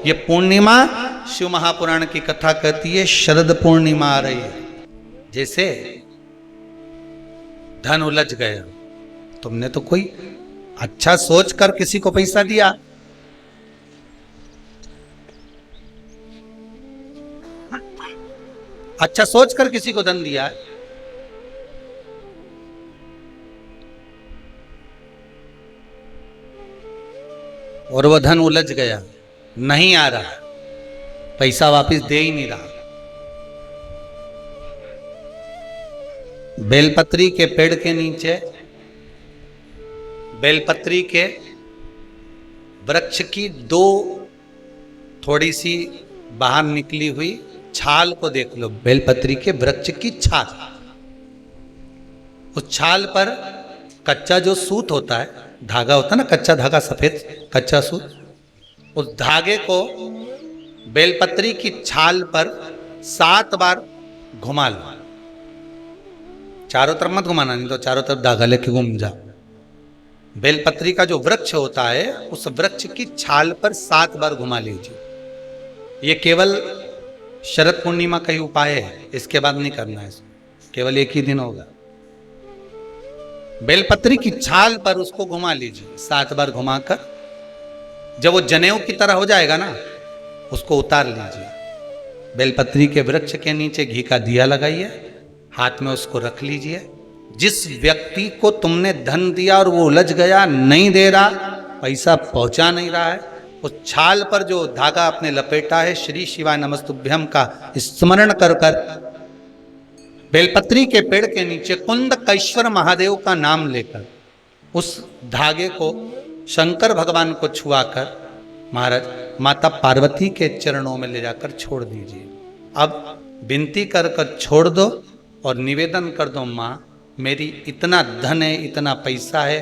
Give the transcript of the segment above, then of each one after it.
ये पूर्णिमा शिव महापुराण की कथा कहती है शरद पूर्णिमा आ रही है। जैसे धन उलझ गया, तुमने तो कोई अच्छा सोच कर किसी को पैसा दिया, अच्छा सोच कर किसी को धन दिया है, और वह धन उलझ गया, नहीं आ रहा, पैसा वापस दे ही नहीं रहा। बेलपत्री के पेड़ के नीचे, बेलपत्री के वृक्ष की दो थोड़ी सी बाहर निकली हुई छाल को देख लो। बेलपत्री के वृक्ष की छाल, उस छाल पर कच्चा जो सूत होता है, धागा होता है ना, कच्चा धागा, सफेद कच्चा सूत, उस धागे को बेलपत्री की छाल पर 7 बार घुमा लो। चारों तरफ मत घुमाना, नहीं तो चारों तरफ धागा लेके घूम जाओ। बेलपत्री का जो वृक्ष होता है, उस वृक्ष की छाल पर 7 बार घुमा लीजिए। ये केवल शरद पूर्णिमा का ही उपाय है, इसके बाद नहीं करना है, केवल एक ही दिन होगा। बेलपत्री की छाल पर उसको घुमा लीजिए 7 बार घुमाकर, जब वो जनेऊ की तरह हो जाएगा ना, उसको उतार लीजिए। बेलपत्री के वृक्ष के नीचे घी का दिया लगाइए, हाथ में उसको रख लीजिए। जिस व्यक्ति को तुमने धन दिया और वो उलझ गया, नहीं दे रहा, पैसा पहुंचा नहीं रहा है, उस छाल पर जो धागा आपने लपेटा है, श्री शिवाय नमस्तुभ्यम का स्मरण कर कर बेलपत्री के पेड़ के नीचे कुंदकेश्वर महादेव का नाम लेकर उस धागे को शंकर भगवान को छुआकर महाराज माता पार्वती के चरणों में ले जाकर छोड़ दीजिए। अब विनती कर कर छोड़ दो और निवेदन कर दो, माँ मेरी इतना धन है, इतना पैसा है,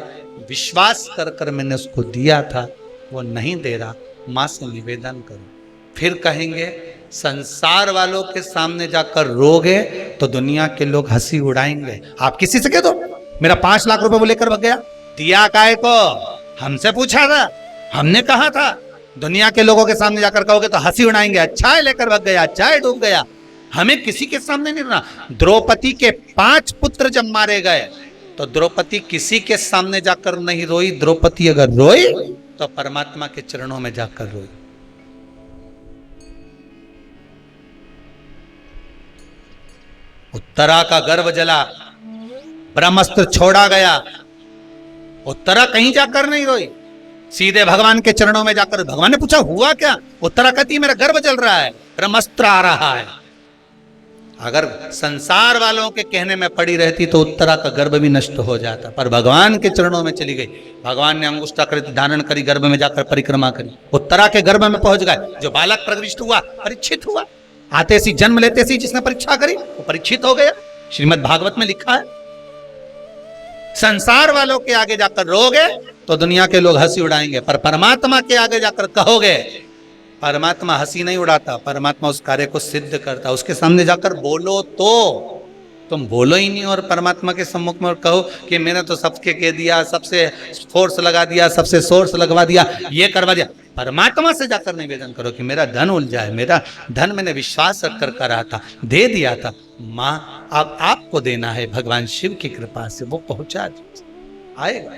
विश्वास कर कर मैंने उसको दिया था, वो नहीं दे रहा, माँ से निवेदन करो। फिर कहेंगे संसार वालों के सामने जाकर रोगे तो दुनिया के लोग हंसी उड़ाएंगे। आप किसी से कह दो मेरा 5 लाख रुपए वो लेकर भाग गया, दिया काय को, हमसे पूछा था, हमने कहा था। दुनिया के लोगों के सामने जाकर कहोगे तो हंसी उड़ाएंगे, अच्छा है लेकर भाग गया, अच्छा है डूब गया। हमें किसी के सामने नहीं रोना। द्रौपदी के 5 पुत्र जब मारे गए तो द्रौपदी किसी के सामने जाकर नहीं रोई। द्रौपदी अगर रोई तो परमात्मा के चरणों में जाकर रोई। उत्तरा का गर्भ जला, ब्रह्मास्त्र छोड़ा गया, उत्तरा कहीं जाकर नहीं रोई, सीधे भगवान के चरणों में जाकर। भगवान ने पूछा हुआ क्या, उत्तरा कहती मेरा गर्भ जल रहा है, ब्रह्मास्त्र आ रहा है। अगर संसार वालों के कहने में पड़ी रहती तो उत्तरा का गर्भ भी नष्ट हो जाता, पर भगवान के चरणों में चली गई। भगवान ने अंगुष्ठाकृति धारण करी, गर्भ में जाकर परिक्रमा करी, उत्तरा के गर्भ में पहुंच गए। जो बालक प्रविष्ट हुआ, परीक्षित हुआ, आते सी जन्म लेते सी जिसने परीक्षा करी वो परीक्षित हो गया। श्रीमद् भागवत में लिखा है। संसार वालों के आगे जाकर रोगे तो दुनिया के लोग हंसी उड़ाएंगे, पर परमात्मा के आगे जाकर कहोगे, परमात्मा हंसी नहीं उड़ाता, परमात्मा उस कार्य को सिद्ध करता। उसके सामने जाकर बोलो तो तुम बोलो ही नहीं, और परमात्मा के सम्मुख में और कहो कि मैंने तो सबके कह दिया, सबसे फोर्स लगा दिया, सबसे सोर्स लगवा दिया, ये करवा दिया। परमात्मा से जाकर निवेदन करो कि मेरा धन उलझा है, मेरा धन मैंने विश्वास रखकर करा था, दे दिया था, माँ अब आपको देना है, भगवान शिव की कृपा से वो पहुंचा आएगा।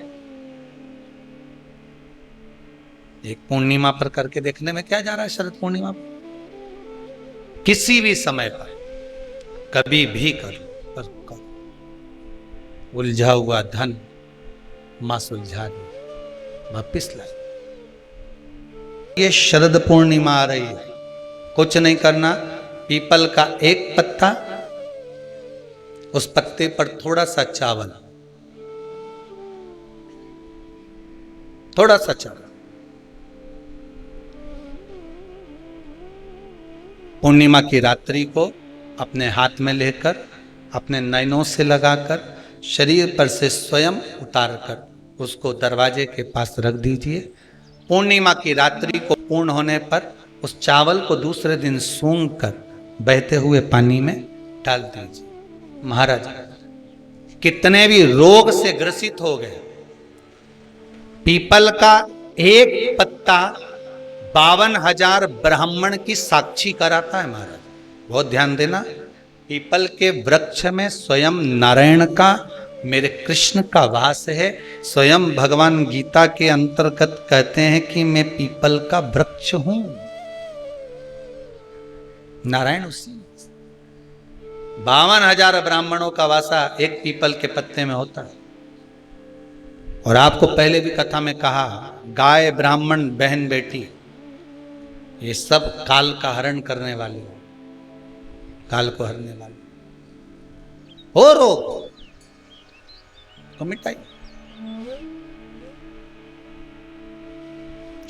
एक पूर्णिमा पर करके देखने में क्या जा रहा है। शरद पूर्णिमा पर किसी भी समय पर कभी भी करो, उलझा हुआ धन मां सुलझा दे, वापिस ला। ये शरद पूर्णिमा आ रही है, कुछ नहीं करना। पीपल का एक पत्ता, उस पत्ते पर थोड़ा सा चावल, थोड़ा सा चावल, पूर्णिमा की रात्रि को अपने हाथ में लेकर, अपने नयनों से लगाकर, शरीर पर से स्वयं उतारकर उसको दरवाजे के पास रख दीजिए। पूर्णिमा की रात्रि को पूर्ण होने पर उस चावल को दूसरे दिन सूंघ कर बहते हुए पानी में डाल दीजिए। महाराज कितने भी रोग से ग्रसित हो गए, पीपल का एक पत्ता 52,000 ब्राह्मण की साक्षी कराता है महाराज। बहुत ध्यान देना, पीपल के वृक्ष में स्वयं नारायण का, मेरे कृष्ण का वास है। स्वयं भगवान गीता के अंतर्गत कहते हैं कि मैं पीपल का वृक्ष हूं, नारायण उसी। 52,000 ब्राह्मणों का वासा एक पीपल के पत्ते में होता है। और आपको पहले भी कथा में कहा, गाय, ब्राह्मण, बहन, बेटी, ये सब काल का हरण करने वाले हो, काल को हरने वाले हो। रोग तो मिटाई।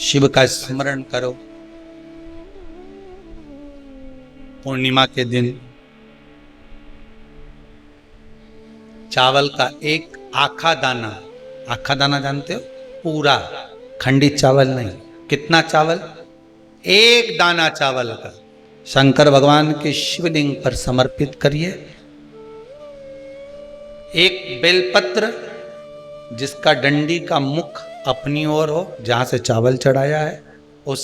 शिव का स्मरण करो। पूर्णिमा के दिन चावल का एक आखा दाना जानते हो, पूरा, खंडित चावल नहीं। कितना चावल? एक दाना चावल का शंकर भगवान के शिवलिंग पर समर्पित करिए। एक बेलपत्र जिसका डंडी का मुख अपनी ओर हो, जहां से चावल चढ़ाया है, उस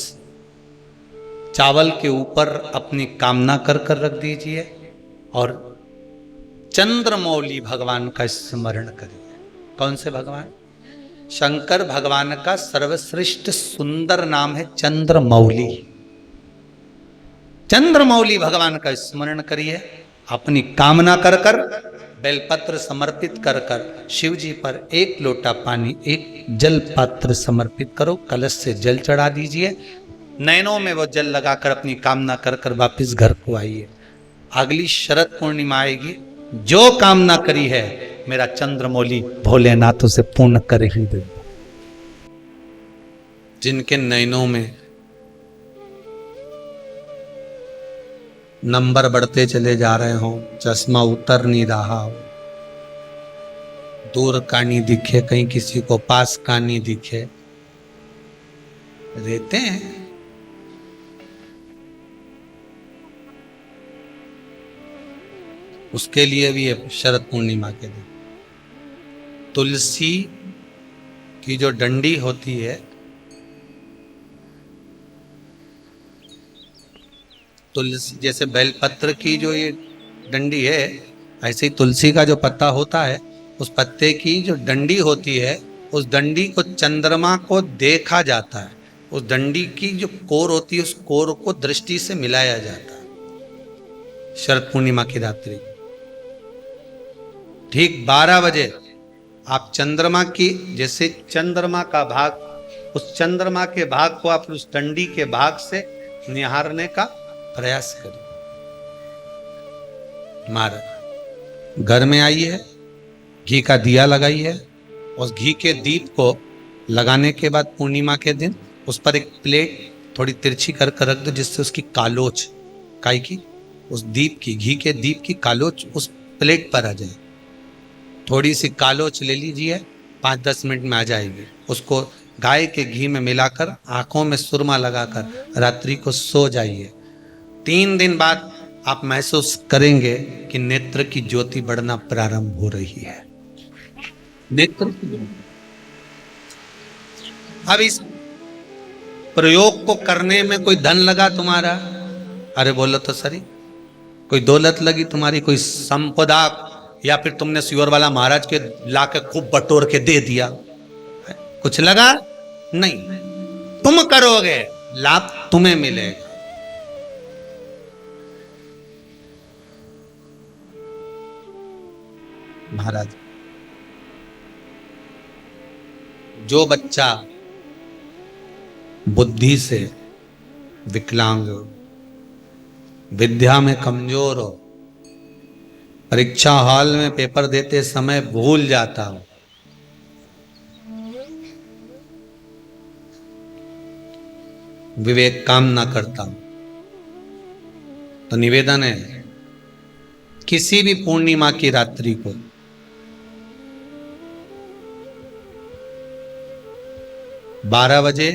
चावल के ऊपर अपनी कामना कर कर रख दीजिए और चंद्रमौली भगवान का स्मरण करिए। कौन से भगवान? शंकर भगवान का सर्वश्रेष्ठ सुंदर नाम है चंद्रमौली। चंद्रमौली भगवान का स्मरण करिए। अपनी कामना कर कर बेलपत्र समर्पित कर कर शिव जी पर एक लोटा पानी, एक जल पात्र समर्पित करो, कलश से जल चढ़ा दीजिए। नैनों में वो जल लगाकर अपनी कामना कर कर वापिस घर को आइए। अगली शरद पूर्णिमा आएगी, जो कामना करी है मेरा चंद्रमौली भोलेनाथ उसे पूर्ण कर ही दे। जिनके नैनों में नंबर बढ़ते चले जा रहे हो, चश्मा उतर नहीं रहा हो, दूर का नहीं दिखे, कहीं किसी को पास का नहीं दिखे, रहते हैं। उसके लिए भी है शरद पूर्णिमा के दिन तुलसी की जो डंडी होती है, तुलसी जैसे बेलपत्र की जो ये डंडी है, ऐसे ही तुलसी का जो पत्ता होता है, उस पत्ते की जो डंडी होती है, उस डंडी को चंद्रमा को देखा जाता है। उस डंडी की जो कोर होती है, उस कोर को दृष्टि से मिलाया जाता है। शरद पूर्णिमा की रात्रि ठीक 12 बजे आप चंद्रमा की, जैसे चंद्रमा का भाग, उस चंद्रमा के भाग को आप उस डंडी के भाग से निहारने का प्रयास करिए। महाराज घर में आइए, घी का दिया लगाइए। उस घी के दीप को लगाने के बाद पूर्णिमा के दिन उस पर एक प्लेट थोड़ी तिरछी कर कर रख दो, जिससे उसकी कालोच, काई की, उस दीप की, घी के दीप की कालोच उस प्लेट पर आ जाए। थोड़ी सी कालोच ले लीजिए, 5-10 मिनट में आ जाएगी। उसको गाय के घी में मिलाकर आंखों में सुरमा लगाकर रात्रि को सो जाइए। 3 दिन बाद आप महसूस करेंगे कि नेत्र की ज्योति बढ़ना प्रारंभ हो रही है। नेत्र की। अब इस प्रयोग को करने में कोई धन लगा तुम्हारा? अरे बोलो तो सही। कोई दौलत लगी तुम्हारी, कोई संपदा, या फिर तुमने सियोर वाला महाराज के लाके खूब बटोर के दे दिया, कुछ लगा? नहीं। तुम करोगे, लाभ तुम्हें मिलेगा। महाराज, जो बच्चा बुद्धि से विकलांग हो, विद्या में कमजोर हो, परीक्षा हॉल में पेपर देते समय भूल जाता हो, विवेक काम ना करता हो, तो निवेदन है किसी भी पूर्णिमा की रात्रि को बारह बजे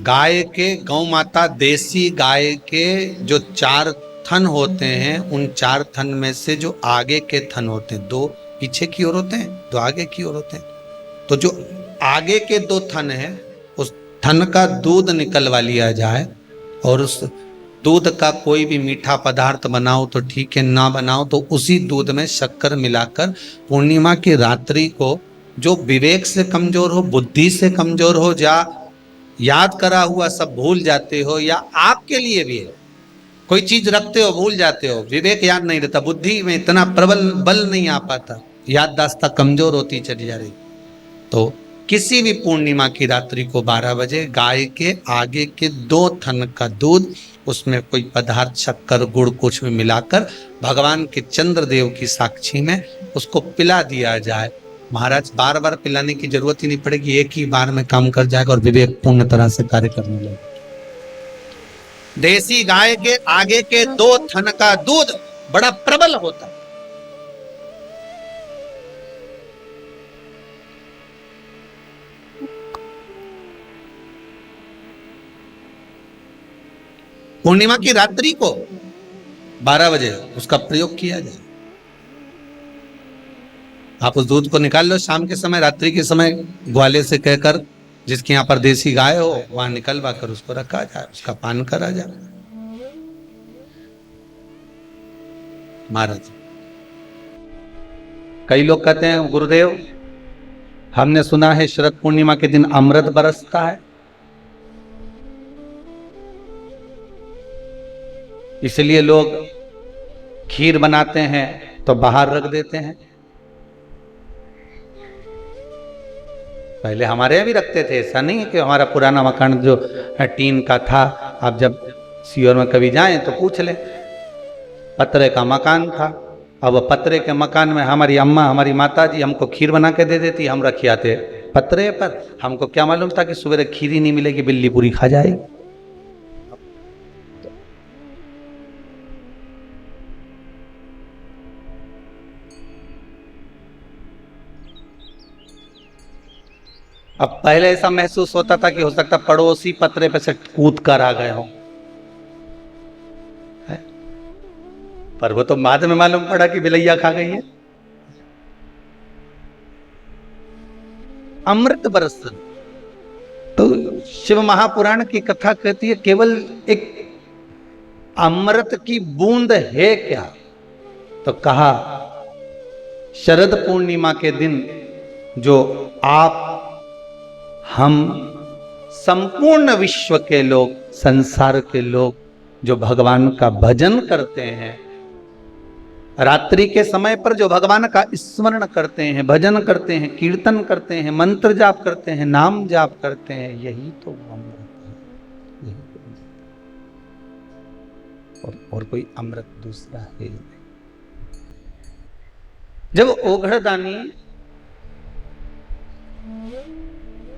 गाय के, गौ माता देसी गाय के जो 4 थन होते हैं, उन 4 थन में से जो आगे के थन होते हैं, 2 पीछे की ओर होते हैं, 2 आगे की ओर होते हैं, तो जो आगे के 2 थन हैं, उस थन का दूध निकलवा लिया जाए और उस दूध का कोई भी मीठा पदार्थ बनाओ तो ठीक है, ना बनाओ तो उसी दूध में शक्कर मिलाकर पूर्णिमा की रात्रि को जो विवेक से कमजोर हो, बुद्धि से कमजोर हो, या याद करा हुआ सब भूल जाते हो, या आपके लिए भी है कोई चीज रखते हो भूल जाते हो, विवेक याद नहीं रहता, बुद्धि में इतना प्रबल बल नहीं आ पाता, याददाश्त कमजोर होती चली जा रही, तो किसी भी पूर्णिमा की रात्रि को 12 बजे गाय के आगे के 2 थन का दूध, उसमें कोई पदार्थ शक्कर गुड़ कुछ भी मिलाकर भगवान के चंद्रदेव की साक्षी में उसको पिला दिया जाए। महाराज बार बार पिलाने की जरूरत ही नहीं पड़ेगी, एक ही बार में काम कर जाएगा और विवेक पूर्ण तरह से कार्य करने लगेगा। देसी गाय के आगे के 2 थन का दूध बड़ा प्रबल होता है। पूर्णिमा की रात्रि को 12 बजे उसका प्रयोग किया जाए। आप उस दूध को निकाल लो शाम के समय, रात्रि के समय ग्वाले से कहकर जिसके यहां पर देसी गाय हो वहां निकलवा कर उसको रखा जाए, उसका पान करा जाए। महाराज कई लोग कहते हैं गुरुदेव हमने सुना है शरद पूर्णिमा के दिन अमृत बरसता है, इसलिए लोग खीर बनाते हैं तो बाहर रख देते हैं। पहले हमारे यहाँ भी रखते थे, ऐसा नहीं है कि हमारा पुराना मकान जो टीन का था, आप जब सीहोर में कभी जाएं तो पूछ लें, पत्रे का मकान था। अब पत्रे के मकान में हमारी अम्मा हमारी माता जी हमको खीर बना के दे देती, हम रख आते पत्रे पर। हमको क्या मालूम था कि सुबह खीर ही नहीं मिलेगी, बिल्ली पूरी खा जाएगी। अब पहले ऐसा महसूस होता था कि हो सकता पड़ोसी पत्रे पे से कूद कर आ गए हो, पर वो तो बाद में मालूम पड़ा कि बिलैया खा गई है। अमृत बरस, तो शिव महापुराण की कथा कहती है केवल एक अमृत की बूंद है क्या, तो कहा शरद पूर्णिमा के दिन जो आप हम संपूर्ण विश्व के लोग, संसार के लोग जो भगवान का भजन करते हैं, रात्रि के समय पर जो भगवान का स्मरण करते हैं, भजन करते हैं, कीर्तन करते हैं, मंत्र जाप करते हैं, नाम जाप करते हैं, यही तो अमृत है, यही तो और कोई अमृत दूसरा है नहीं। जब ओघड़दानी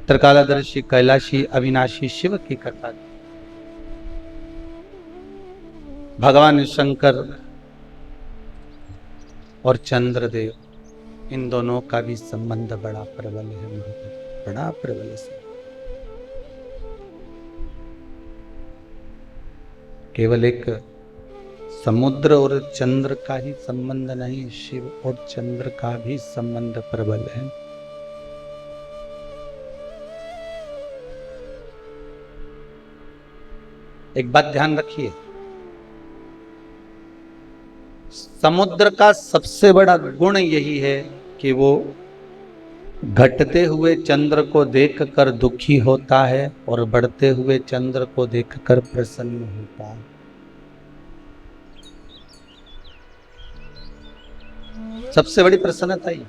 त्रिकालदर्शी कैलाशी अविनाशी शिव की कथा, भगवान शंकर और चंद्रदेव, इन दोनों का भी संबंध बड़ा प्रबल है, बड़ा प्रबल है। केवल एक समुद्र और चंद्र का ही संबंध नहीं, शिव और चंद्र का भी संबंध प्रबल है। एक बात ध्यान रखिए, समुद्र का सबसे बड़ा गुण यही है कि वो घटते हुए चंद्र को देखकर दुखी होता है और बढ़ते हुए चंद्र को देखकर प्रसन्न होता है। सबसे बड़ी प्रसन्नता ही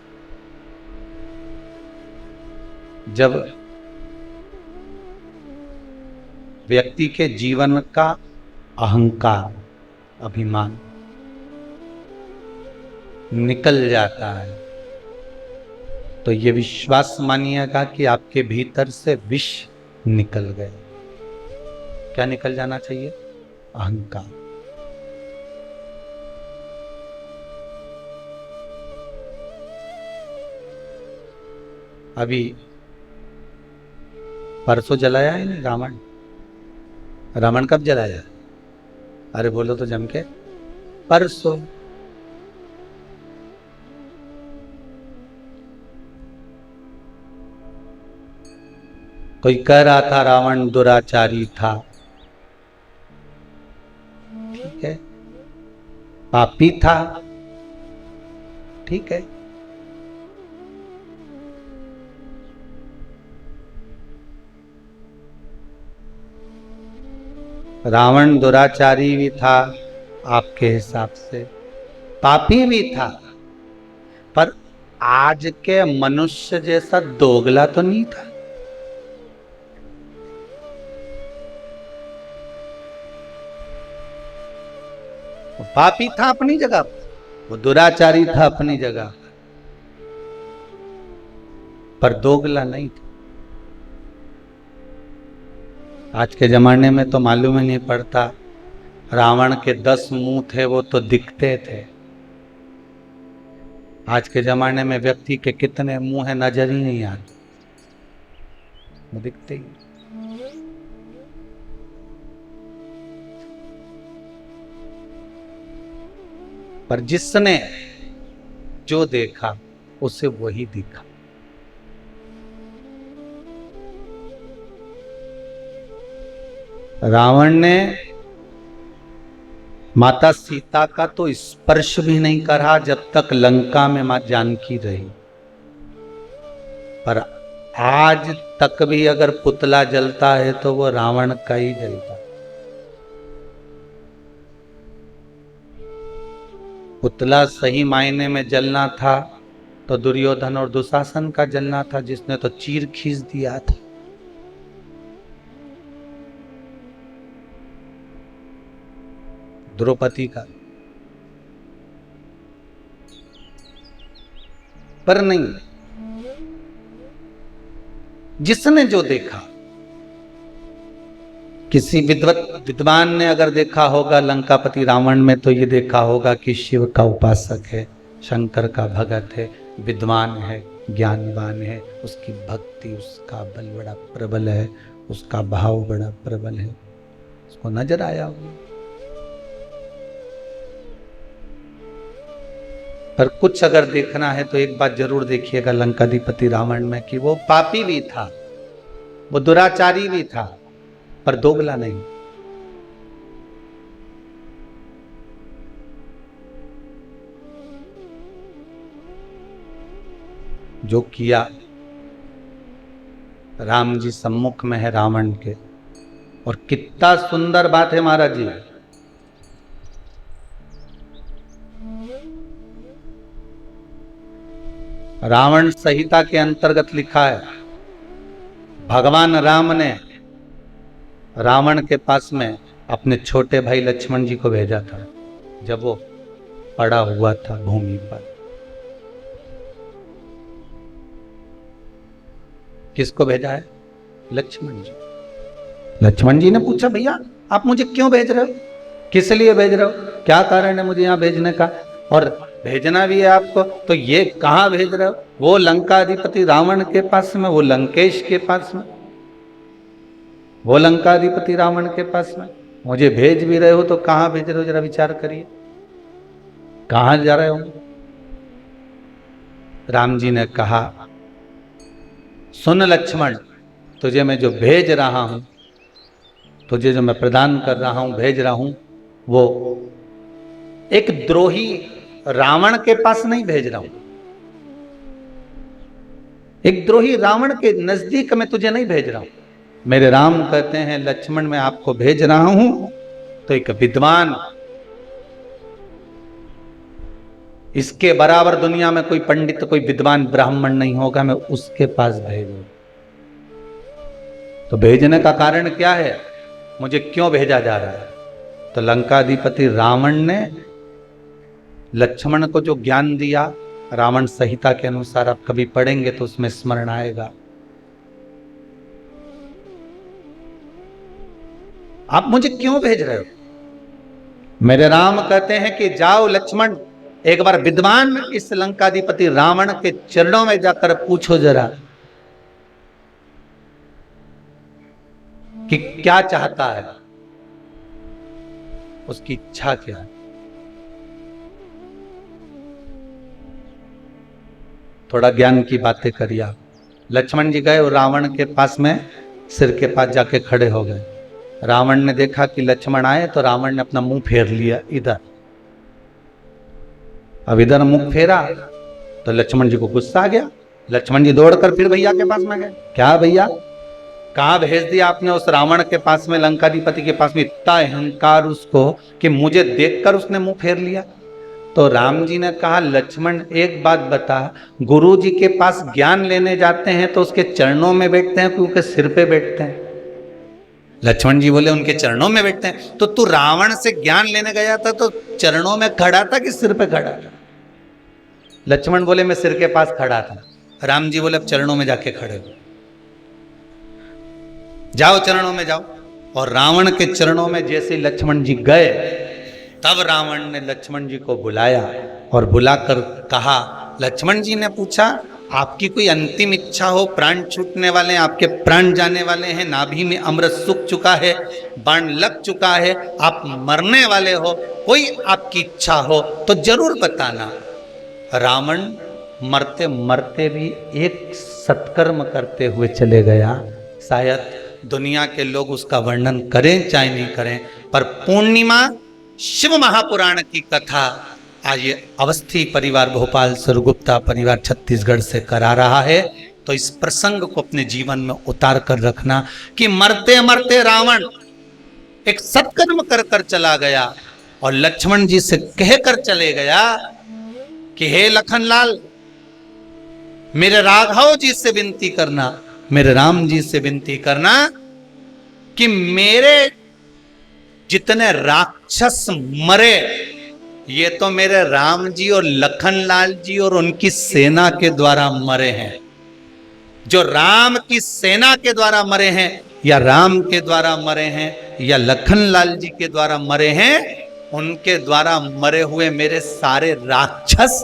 जब व्यक्ति के जीवन का अहंकार, अभिमान निकल जाता है, तो ये विश्वास मानिएगा कि आपके भीतर से विष निकल गए। क्या निकल जाना चाहिए? अहंकार। अभी परसों जलाया है ना रावण, रावण कब जलाया? अरे बोलो तो जम के, परसों। कोई कह रहा था रावण दुराचारी था, ठीक है, पापी था, ठीक है, रावण दुराचारी भी था आपके हिसाब से, पापी भी था, पर आज के मनुष्य जैसा दोगला तो नहीं था। वो पापी था अपनी जगह, वो दुराचारी था अपनी जगह, पर दोगला नहीं था। आज के जमाने में तो मालूम ही नहीं पड़ता, रावण के 10 मुंह थे वो तो दिखते थे। आज के जमाने में व्यक्ति के कितने मुंह है नजर ही नहीं आते, वो दिखते ही। पर जिसने जो देखा उसे वही दिखा। रावण ने माता सीता का तो स्पर्श भी नहीं करा जब तक लंका में मां जानकी रही, पर आज तक भी अगर पुतला जलता है तो वो रावण का ही जलता। पुतला सही मायने में जलना था तो दुर्योधन और दुशासन का जलना था, जिसने तो चीर खींच दिया था। द्रौपदी का, पर नहीं, जिसने जो देखा, किसी विद्वान ने अगर देखा होगा लंकापति रावण में तो ये देखा होगा कि शिव का उपासक है, शंकर का भगत है, विद्वान है, ज्ञानवान है, उसकी भक्ति, उसका बल बड़ा प्रबल है, उसका भाव बड़ा प्रबल है, उसको नजर आया होगा। पर कुछ अगर देखना है तो एक बात जरूर देखिएगा लंकाधिपति रावण में कि वो पापी भी था, वो दुराचारी भी था, पर दोगला नहीं। जो किया, राम जी सम्मुख में है रावण के, और कितना सुंदर बात है महाराज जी। रावण संहिता के अंतर्गत लिखा है, भगवान राम ने रावण के पास में अपने छोटे भाई लक्ष्मण जी को भेजा था जब वो पड़ा हुआ था भूमि पर। किसको भेजा है? लक्ष्मण जी। लक्ष्मण जी ने पूछा, भैया आप मुझे क्यों भेज रहे हो, किस लिए भेज रहे हो, क्या कारण है मुझे यहां भेजने का, और भेजना भी है आपको तो ये कहां भेज रहे हो? वो लंकाधिपति रावण के पास में, वो लंकेश के पास में, वो लंकाधिपति रावण के पास में मुझे भेज भी रहे हो तो कहां भेज रहे हो, जरा विचार करिए, कहां जा रहे हो? राम जी ने कहा, सुन लक्ष्मण, तुझे मैं जो भेज रहा हूं, तुझे जो मैं प्रदान कर रहा हूं, भेज रहा हूं, वो एक द्रोही रावण के पास नहीं भेज रहा हूं, एक द्रोही रावण के नजदीक में तुझे नहीं भेज रहा हूं। मेरे राम कहते हैं, लक्ष्मण मैं आपको भेज रहा हूं तो एक विद्वान, इसके बराबर दुनिया में कोई पंडित, कोई विद्वान ब्राह्मण नहीं होगा, मैं उसके पास भेजूं। तो भेजने का कारण क्या है, मुझे क्यों भेजा जा रहा है? तो लंकाधिपति रावण ने लक्ष्मण को जो ज्ञान दिया, रावण संहिता के अनुसार आप कभी पढ़ेंगे तो उसमें स्मरण आएगा। आप मुझे क्यों भेज रहे हो? मेरे राम कहते हैं कि जाओ लक्ष्मण, एक बार विद्वान इस लंकाधिपति रावण के चरणों में जाकर पूछो जरा कि क्या चाहता है, उसकी इच्छा क्या है। थोड़ा ज्ञान की बातें करिए आप। लक्ष्मण जी गए और रावण के पास में सिर के पास जाके खड़े हो गए। रावण ने देखा कि लक्ष्मण आए तो रावण ने अपना मुंह फेर लिया इधर। अब इधर मुंह फेरा तो लक्ष्मण जी को गुस्सा आ गया। लक्ष्मण जी दौड़कर फिर भैया के पास में गए। क्या भैया, कहाँ भेज दिया आपने उस रावण के पास में, लंकाधिपति के पास में? इतना अहंकार उसको कि मुझे देखकर उसने मुंह फेर लिया। तो राम जी ने कहा, लक्ष्मण एक बात बता, गुरु जी के पास ज्ञान लेने जाते हैं तो उसके चरणों में बैठते हैं कि उसके सिर पे बैठते हैं? लक्ष्मण जी बोले, उनके चरणों में बैठते हैं। तो तू रावण से ज्ञान लेने गया था तो चरणों में खड़ा था कि सिर पे खड़ा था? लक्ष्मण बोले, मैं सिर के पास खड़ा था। राम जी बोले, अब चरणों में जाके खड़े हो, जाओ चरणों में जाओ। और रावण के चरणों में जैसे लक्ष्मण जी गए, तब रावण ने लक्ष्मण जी को बुलाया और बुलाकर कहा, लक्ष्मण जी ने पूछा, आपकी कोई अंतिम इच्छा हो, प्राण छूटने वाले हैं, आपके प्राण जाने वाले हैं, नाभि में अमृत सूख चुका है, बाण लग चुका है, आप मरने वाले हो, कोई आपकी इच्छा हो तो जरूर बताना। रावण मरते मरते भी एक सत्कर्म करते हुए चले गया। शायद दुनिया के लोग उसका वर्णन करें चाहे नहीं करें, पर पूर्णिमा शिव महापुराण की कथा आज ये अवस्थी परिवार भोपाल सरगुप्ता परिवार छत्तीसगढ़ से करा रहा है। तो इस प्रसंग को अपने जीवन में उतार कर रखना कि मरते मरते रावण एक सत्कर्म कर कर चला गया और लक्ष्मण जी से कह कर चले गया कि हे लखनलाल, मेरे राघव जी से विनती करना, मेरे राम जी से विनती करना कि मेरे जितने राक्षस मरे, ये तो मेरे राम जी और लखनलाल जी और उनकी सेना के द्वारा मरे हैं। जो राम की सेना के द्वारा मरे हैं, या राम के द्वारा मरे हैं, या लखनलाल जी के द्वारा मरे हैं, उनके द्वारा मरे हुए मेरे सारे राक्षस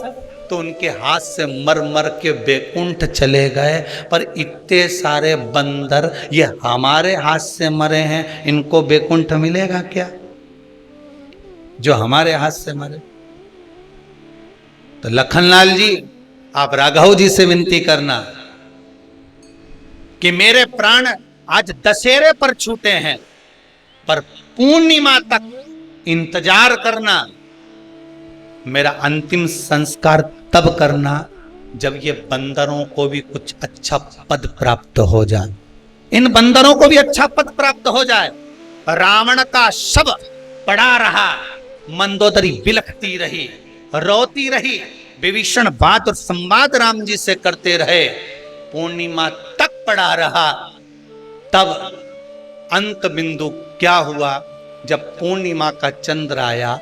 तो उनके हाथ से मर मर के बैकुंठ चले गए, पर इतने सारे बंदर ये हमारे हाथ से मरे हैं, इनको बैकुंठ मिलेगा क्या जो हमारे हाथ से मरे? तो लखनलाल जी, आप राघव जी से विनती करना कि मेरे प्राण आज दशहरे पर छूटे हैं, पर पूर्णिमा तक इंतजार करना, मेरा अंतिम संस्कार तब करना जब ये बंदरों को भी कुछ अच्छा पद प्राप्त हो जाए, इन बंदरों को भी अच्छा पद प्राप्त हो जाए। रावण का शव पड़ा रहा, मंदोदरी बिलखती रही, रोती रही, विभीषण बात और संवाद राम जी से करते रहे, पूर्णिमा तक पड़ा रहा। तब अंत बिंदु क्या हुआ? जब पूर्णिमा का चंद्र आया,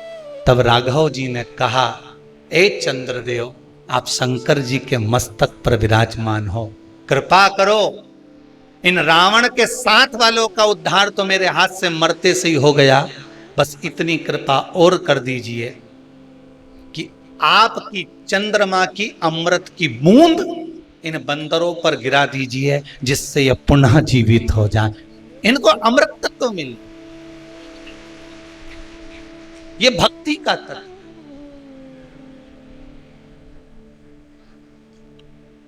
तब राघव जी ने कहा, ए चंद्रदेव, आप शंकर जी के मस्तक पर विराजमान हो, कृपा करो, इन रावण के साथ वालों का उद्धार तो मेरे हाथ से मरते से ही हो गया, बस इतनी कृपा और कर दीजिए कि आपकी चंद्रमा की अमृत की बूंद इन बंदरों पर गिरा दीजिए, जिससे यह पुनः जीवित हो जाए, इनको अमृत तत्व मिले। ये भक्ति का तत्व,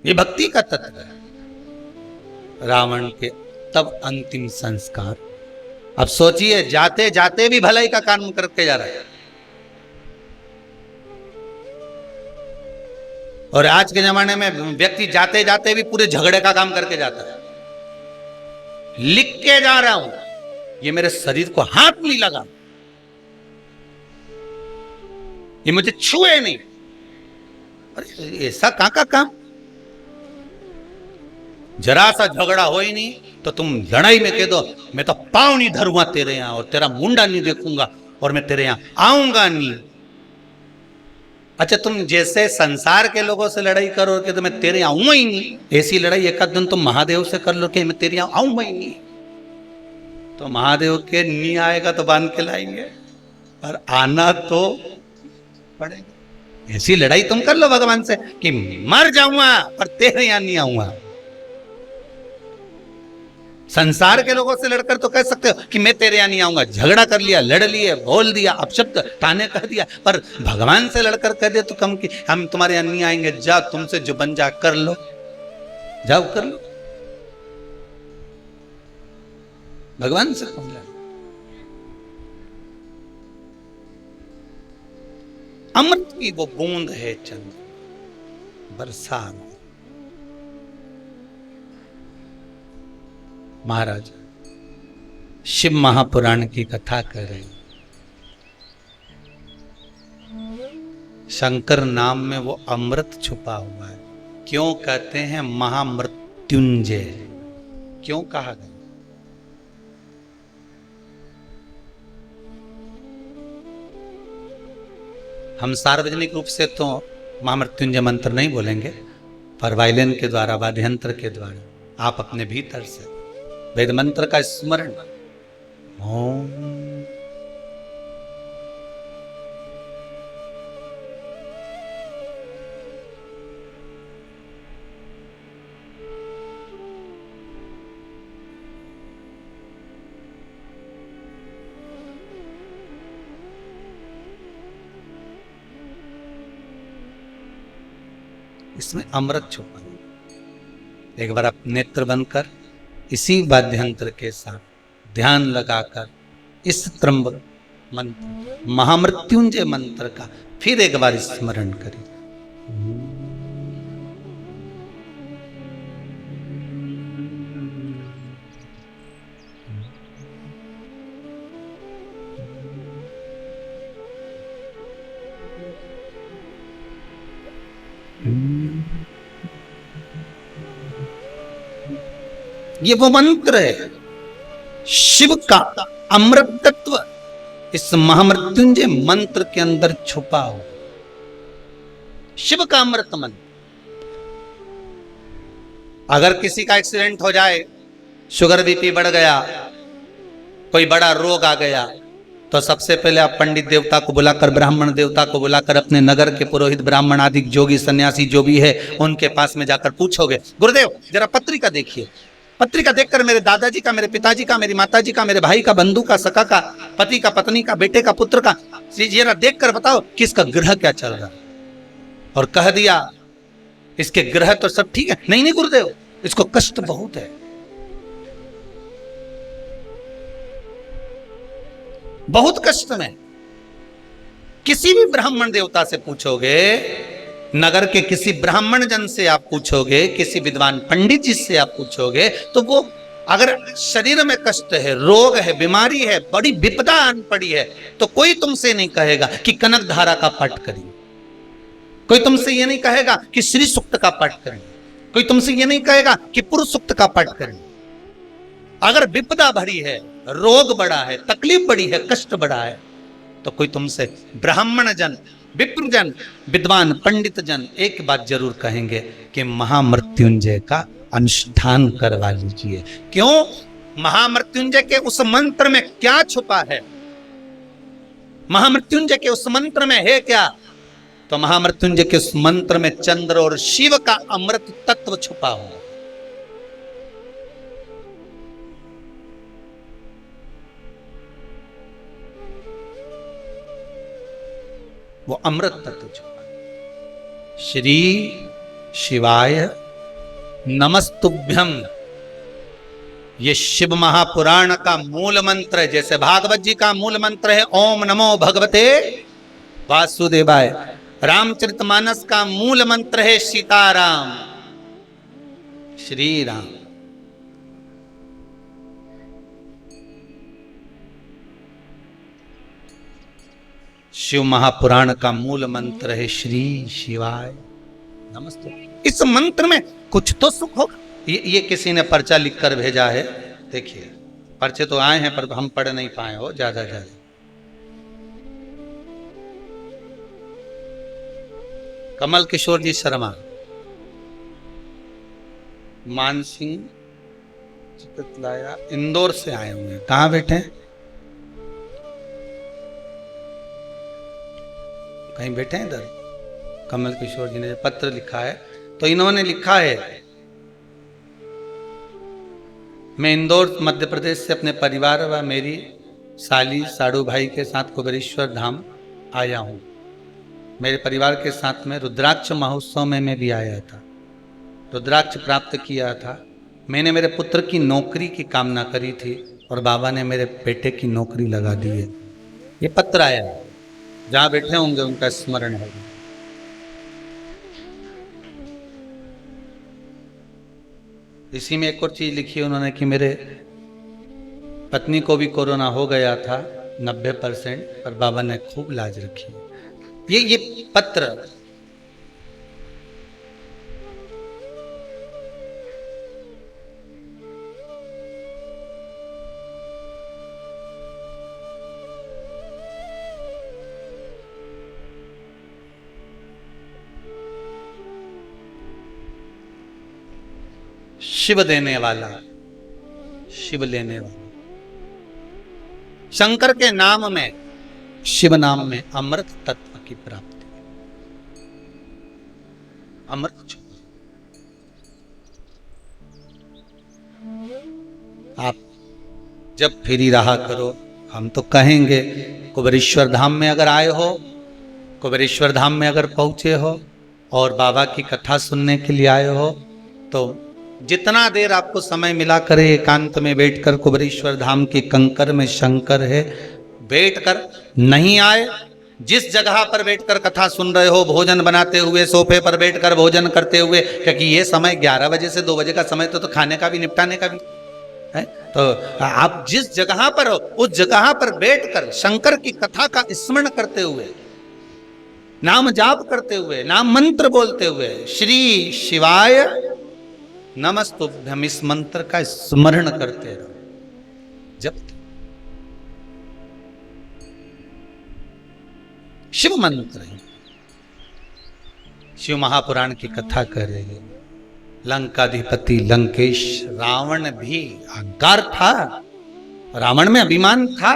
ये भक्ति का तत्व है। रावण के तब अंतिम संस्कार। अब सोचिए, जाते जाते भी भलाई का काम करके जा रहा है। और आज के जमाने में व्यक्ति जाते जाते भी पूरे झगड़े का काम करके जाता है। लिख के जा रहा हूं, ये मेरे शरीर को हाथ नहीं लगा, ये मुझे छुए नहीं। अरे ऐसा कहां का काम? जरा सा झगड़ा हो ही नहीं तो तुम लड़ाई में कह दो, मैं तो पांव नहीं धरूंगा तेरे यहां, और तेरा मुंडा नहीं देखूंगा, और मैं तेरे यहां आऊंगा नहीं। अच्छा, तुम जैसे संसार के लोगों से लड़ाई करो कि तो मैं तेरे यहां आऊंगा ही नहीं, ऐसी लड़ाई एक आध दिन तुम महादेव से कर लो कि मैं तेरे यहां आऊंगा ही नहीं, तो महादेव के नहीं आएगा तो बांध के लाएंगे, पर आना तो पड़ेगा। ऐसी लड़ाई तुम कर लो भगवान से कि मर जाऊंगा पर तेरे यहां नहीं आऊंगा। संसार के लोगों से लड़कर तो कह सकते हो कि मैं तेरे यहां नहीं आऊंगा, झगड़ा कर लिया, लड़ लिए, बोल दिया, अपशब्द ताने कह दिया, पर भगवान से लड़कर कह दे तो कम कि हम तुम्हारे यहां नहीं आएंगे, जा तुमसे जो बन जा कर लो, जाओ कर लो। भगवान से कौन लड़े? अमृत की वो बूंद है चंद्र, बरसात। महाराज शिव महापुराण की कथा कर रहे हैं। शंकर नाम में वो अमृत छुपा हुआ है। क्यों कहते हैं महामृत्युंजय? क्यों कहा गया? हम सार्वजनिक रूप से तो महामृत्युंजय मंत्र नहीं बोलेंगे, पर वायलिन के द्वारा, वाद्ययंत्र के द्वारा आप अपने भीतर से वेद मंत्र का स्मरण, ओम इसमें अमृत छुपा है। एक बार आप नेत्र बनकर इसी वाद्यंत्र के साथ ध्यान लगाकर इस त्रंबक मंत्र, महामृत्युंजय मंत्र का फिर एक बार स्मरण करिए। ये वो मंत्र है शिव का अमृत तत्व इस महामृत्युंजय मंत्र के अंदर छुपा हो। शिव का अमृत मंत्र। अगर किसी का एक्सीडेंट हो जाए, शुगर बीपी बढ़ गया, कोई बड़ा रोग आ गया, तो सबसे पहले आप पंडित देवता को बुलाकर, ब्राह्मण देवता को बुलाकर, अपने नगर के पुरोहित, ब्राह्मण आदि जोगी सन्यासी जो भी है उनके पास में जाकर पूछोगे, गुरुदेव जरा पत्रिका देखिए, पत्रिका देखकर मेरे दादाजी का, मेरे पिताजी का, मेरी माताजी का, मेरे भाई का, बंधु का, सखा का, पति का, पत्नी का, बेटे का, पुत्र का, जरा देखकर बताओ किसका ग्रह क्या चल रहा है। और कह दिया इसके ग्रह तो सब ठीक है। नहीं नहीं गुरुदेव, इसको कष्ट बहुत है, बहुत कष्ट में। किसी भी ब्राह्मण देवता से पूछोगे, नगर के किसी ब्राह्मण जन से आप पूछोगे, किसी विद्वान पंडित जी से आप पूछोगे, तो वो अगर शरीर में कष्ट है, रोग है, बीमारी है, बड़ी विपदा आन पड़ी है, तो कोई तुमसे नहीं कहेगा कि कनक धारा का पाठ करिए, कोई तुमसे ये नहीं कहेगा कि श्री सूक्त का पाठ करें, कोई तुमसे ये नहीं कहेगा कि पुरुष सूक्त का पाठ करें। अगर विपदा भरी है, रोग बड़ा है, तकलीफ बड़ी है, कष्ट बड़ा है, तो कोई तुमसे ब्राह्मण जन, विप्रजन, विद्वान पंडित जन एक बात जरूर कहेंगे कि महामृत्युंजय का अनुष्ठान करवा लीजिए। क्यों? महामृत्युंजय के उस मंत्र में क्या छुपा है? महामृत्युंजय के उस मंत्र में है क्या? तो महामृत्युंजय के उस मंत्र में चंद्र और शिव का अमृत तत्व छुपा हुआ। वो अमृत तत्व छुपा। श्री शिवाय नमस्तुभ्यम, ये शिव महापुराण का मूल मंत्र है। जैसे भागवत जी का मूल मंत्र है ओम नमो भगवते वासुदेवाय, रामचरितमानस का मूल मंत्र है सीताराम, श्री राम। शिव महापुराण का मूल मंत्र है श्री शिवाय नमस्ते। इस मंत्र में कुछ तो सुख होगा। ये किसी ने पर्चा लिखकर भेजा है, देखिए पर्चे तो आए हैं पर हम पढ़ नहीं पाए हो ज्यादा। कमल किशोर जी शर्मा, मान सिंह चिकतलाया, इंदौर से आए हुए हैं। कहाँ बैठे हैं? कहीं बैठे हैं इधर। कमल किशोर जी ने पत्र लिखा है, तो इन्होंने लिखा है, मैं इंदौर मध्य प्रदेश से अपने परिवार व मेरी साली साड़ू भाई के साथ कुबेरेश्वर धाम आया हूँ। मेरे परिवार के साथ में रुद्राक्ष महोत्सव में मैं भी आया था, रुद्राक्ष प्राप्त किया था। मैंने मेरे पुत्र की नौकरी की कामना करी थी, और बाबा ने मेरे बेटे की नौकरी लगा दी है। ये पत्र आया है, जहां बैठे होंगे उनका स्मरण है। इसी में एक और चीज लिखी है उन्होंने कि मेरे पत्नी को भी कोरोना हो गया था 90%, पर बाबा ने खूब लाज रखी। ये पत्र शिव देने वाला, शिव लेने वाला। शंकर के नाम में, शिव नाम में अमृत तत्व की प्राप्ति, अमृत। आप जब फ्री रहा करो, हम तो कहेंगे कुबेरेश्वर धाम में अगर आए हो, कुबेरेश्वर धाम में अगर पहुंचे हो और बाबा की कथा सुनने के लिए आए हो, तो जितना देर आपको समय मिला करे एकांत में बैठकर, कुबेरेश्वर धाम के कंकर में शंकर है, बैठकर, नहीं आए जिस जगह पर बैठकर कथा सुन रहे हो, भोजन बनाते हुए, सोफे पर बैठकर भोजन करते हुए, क्योंकि ये समय 11 बजे से 2 बजे का समय तो खाने का भी, निपटाने का भी है। तो आप जिस जगह पर हो उस जगह पर बैठकर शंकर की कथा का स्मरण करते हुए, नाम जाप करते हुए, नाम मंत्र बोलते हुए, श्री शिवाय नमस्तुभ्यम, इस मंत्र का स्मरण करते रहो। जब शिव मंत्र है, शिव महापुराण की कथा कर रहे हैं। लंकाधिपति लंकेश, रावण भी अहंकार था, रावण में अभिमान था,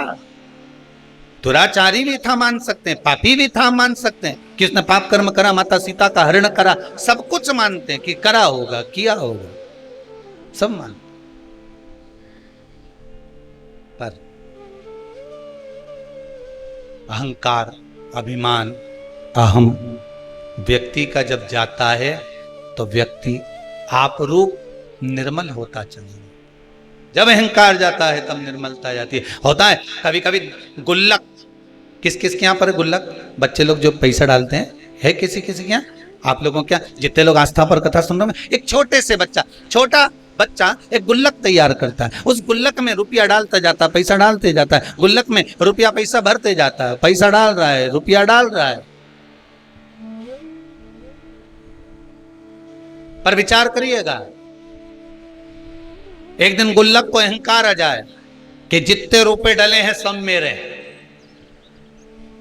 दुराचारी भी था मान सकते हैं, पापी भी था मान सकते हैं, कि उसने पाप कर्म करा, माता सीता का हरण करा, सब कुछ मानते हैं कि करा होगा, किया होगा, सब मानते। पर अहंकार, अभिमान, अहम व्यक्ति का जब जाता है तो व्यक्ति आप रूप निर्मल होता चला। जब अहंकार जाता है तब निर्मलता जाती है। होता है कभी कभी गुल्लक, किस किस के यहाँ पर गुल्लक, बच्चे लोग जो पैसा डालते हैं, है किसी किसी के यहाँ, आप लोगों के यहाँ जितने लोग आस्था पर कथा सुन रहे हैं, एक छोटे से बच्चा, छोटा बच्चा एक गुल्लक तैयार करता है, उस गुल्लक में रुपया डालता जाता है, पैसा डालते जाता है, गुल्लक में रुपया पैसा भरते जाता है, पैसा डाल रहा है, रुपया डाल रहा है। पर विचार करिएगा, एक दिन गुल्लक को अहंकार आ जाए कि जितने रुपए डले हैं सब मेरे।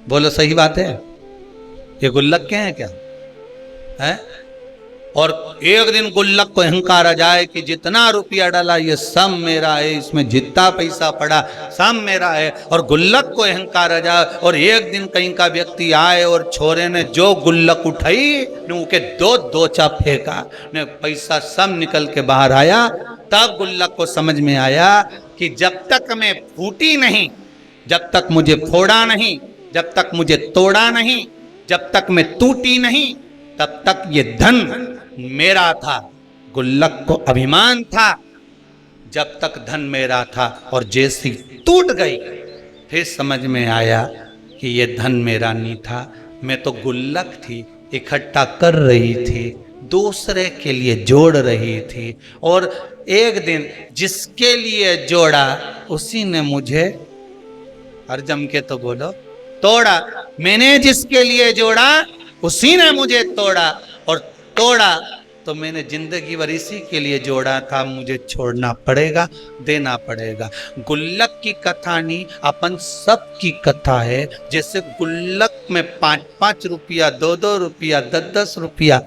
बोलो सही बात है? ये गुल्लक के हैं क्या है? और एक दिन गुल्लक को अहंकार आ जाए कि जितना रुपया डाला ये सब मेरा है, इसमें जितना पैसा पड़ा सब मेरा है, और गुल्लक को अहंकार आ जाए, और एक दिन कहीं का व्यक्ति आए और छोरे ने जो गुल्लक उठाई उनके 2 दोचा फेंका, ने पैसा सब निकल के बाहर आया। तब गुल्लक को समझ में आया कि जब तक मैं फूटी नहीं, जब तक मुझे फोड़ा नहीं, जब तक मुझे तोड़ा नहीं, जब तक मैं टूटी नहीं, तब तक ये धन मेरा था। गुल्लक को अभिमान था जब तक धन मेरा था, और जैसी टूट गई फिर समझ में आया कि ये धन मेरा नहीं था, मैं तो गुल्लक थी, इकट्ठा कर रही थी, दूसरे के लिए जोड़ रही थी, और एक दिन जिसके लिए जोड़ा उसी ने मुझे, हर जम के तो बोलो, तोड़ा। मैंने जिसके लिए जोड़ा उसी ने मुझे तोड़ा, और तोड़ा तो मैंने जिंदगी भर इसी के लिए जोड़ा था, मुझे छोड़ना पड़ेगा, देना पड़ेगा। गुल्लक की कथा नहीं, अपन सब की कथा है। जैसे गुल्लक में 5-5 रुपया, 2-2 रुपया, 10-10 रुपया,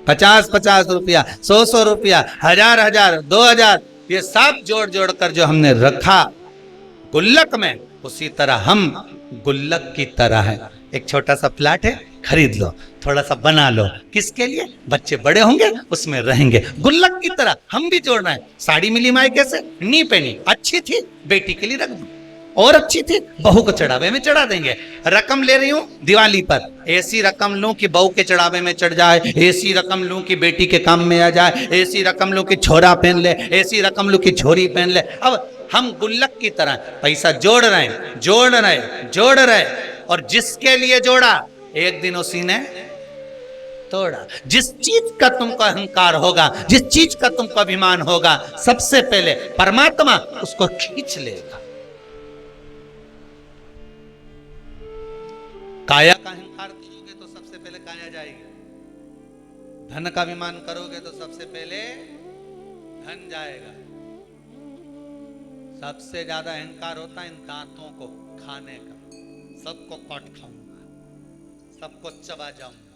50-50 रुपया, 100-100 रुपया, 1000-1000, 2000, ये सब जोड़ जोड़ कर जो हमने रखा गुल्लक में, उसी तरह हम गुल्लक की तरह है। एक छोटा सा फ्लैट है, खरीद लो, थोड़ा सा बना लो, किसके लिए? बच्चे बड़े होंगे उसमें रहेंगे। गुल्लक की तरह हम भी जोड़ना है। साड़ी मिली मायके से, नहीं पहनी, अच्छी थी, बेटी के लिए रख दो, और अच्छी थी, बहू को चढ़ावे में चढ़ा देंगे। रकम ले रही हूं दिवाली पर, ऐसी रकम लूं कि बहू के चढ़ावे में चढ़ जाए, ऐसी रकम लूं कि बेटी के काम में आ जाए, ऐसी रकम लूं कि छोरा पहन ले, ऐसी रकम लूं कि छोरी पहन ले। अब हम गुल्लक की तरह पैसा जोड़ रहे हैं, जोड़ रहे हैं, और जिसके लिए जोड़ा एक दिन उसी ने तोड़ा। जिस चीज का तुमको अहंकार होगा, जिस चीज का तुमको अभिमान होगा, सबसे पहले परमात्मा उसको खींच लेगा। काया का अहंकार करोगे तो सबसे पहले काया जाएगी, धन का अभिमान करोगे तो सबसे पहले धन जाएगा। सबसे ज्यादा अहंकार होता है इन दांतों को खाने का, सबको काट खाऊंगा, सबको चबा जाऊंगा।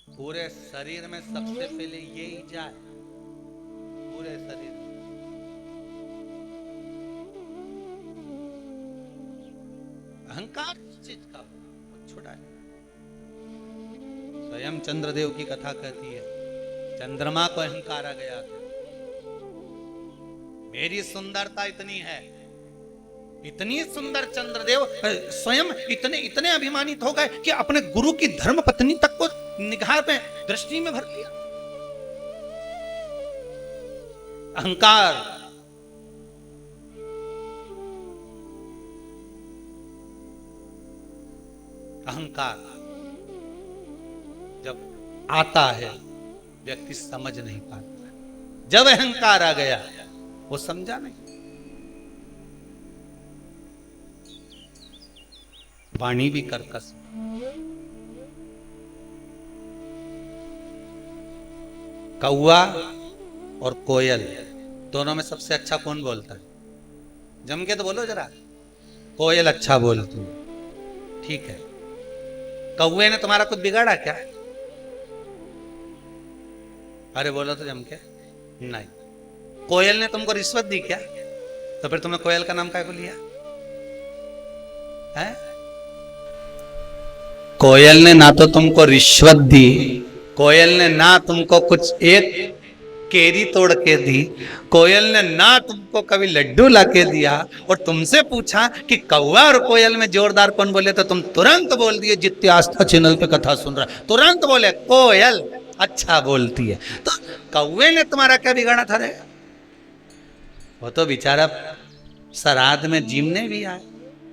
पूरे शरीर में सबसे पहले यही जाए, पूरे शरीर में। अहंकार चीज का छोटा है। स्वयं चंद्रदेव की कथा कहती है, चंद्रमा को अहंकार आ गया था, मेरी सुंदरता इतनी है, इतनी सुंदर चंद्रदेव स्वयं इतने अभिमानित हो गए कि अपने गुरु की धर्म पत्नी तक को निगाह में, दृष्टि में भर लिया। अहंकार, अहंकार जब आता है व्यक्ति समझ नहीं पाता। जब अहंकार आ गया वो समझा नहीं। वाणी भी कर्कश। कौवा और कोयल दोनों में सबसे अच्छा कौन बोलता है? जम के तो बोलो जरा। कोयल अच्छा बोलती है, ठीक है। कौवे ने तुम्हारा कुछ बिगाड़ा क्या? अरे बोलो तो जम के। नहीं। कोयल ने तुमको रिश्वत दी क्या? तो फिर तुमने कोयल का नाम काय को लिया है? कोयल ने ना तो तुमको रिश्वत दी, कोयल ने ना तुमको कुछ एक केरी तोड़ के दी, कोयल ने ना तुमको कभी लड्डू लाके दिया, और तुमसे पूछा कि कौवा और कोयल में जोरदार कौन बोले, तो तुम तुरंत बोल दिए, जितने आस्था चैनल पे कथा सुन रहा है तुरंत बोले कोयल अच्छा बोलती है। तो कौवे ने तुम्हारा क्या बिगाड़ा था रे? वो तो बेचारा श्राद्ध में जीमने भी आए,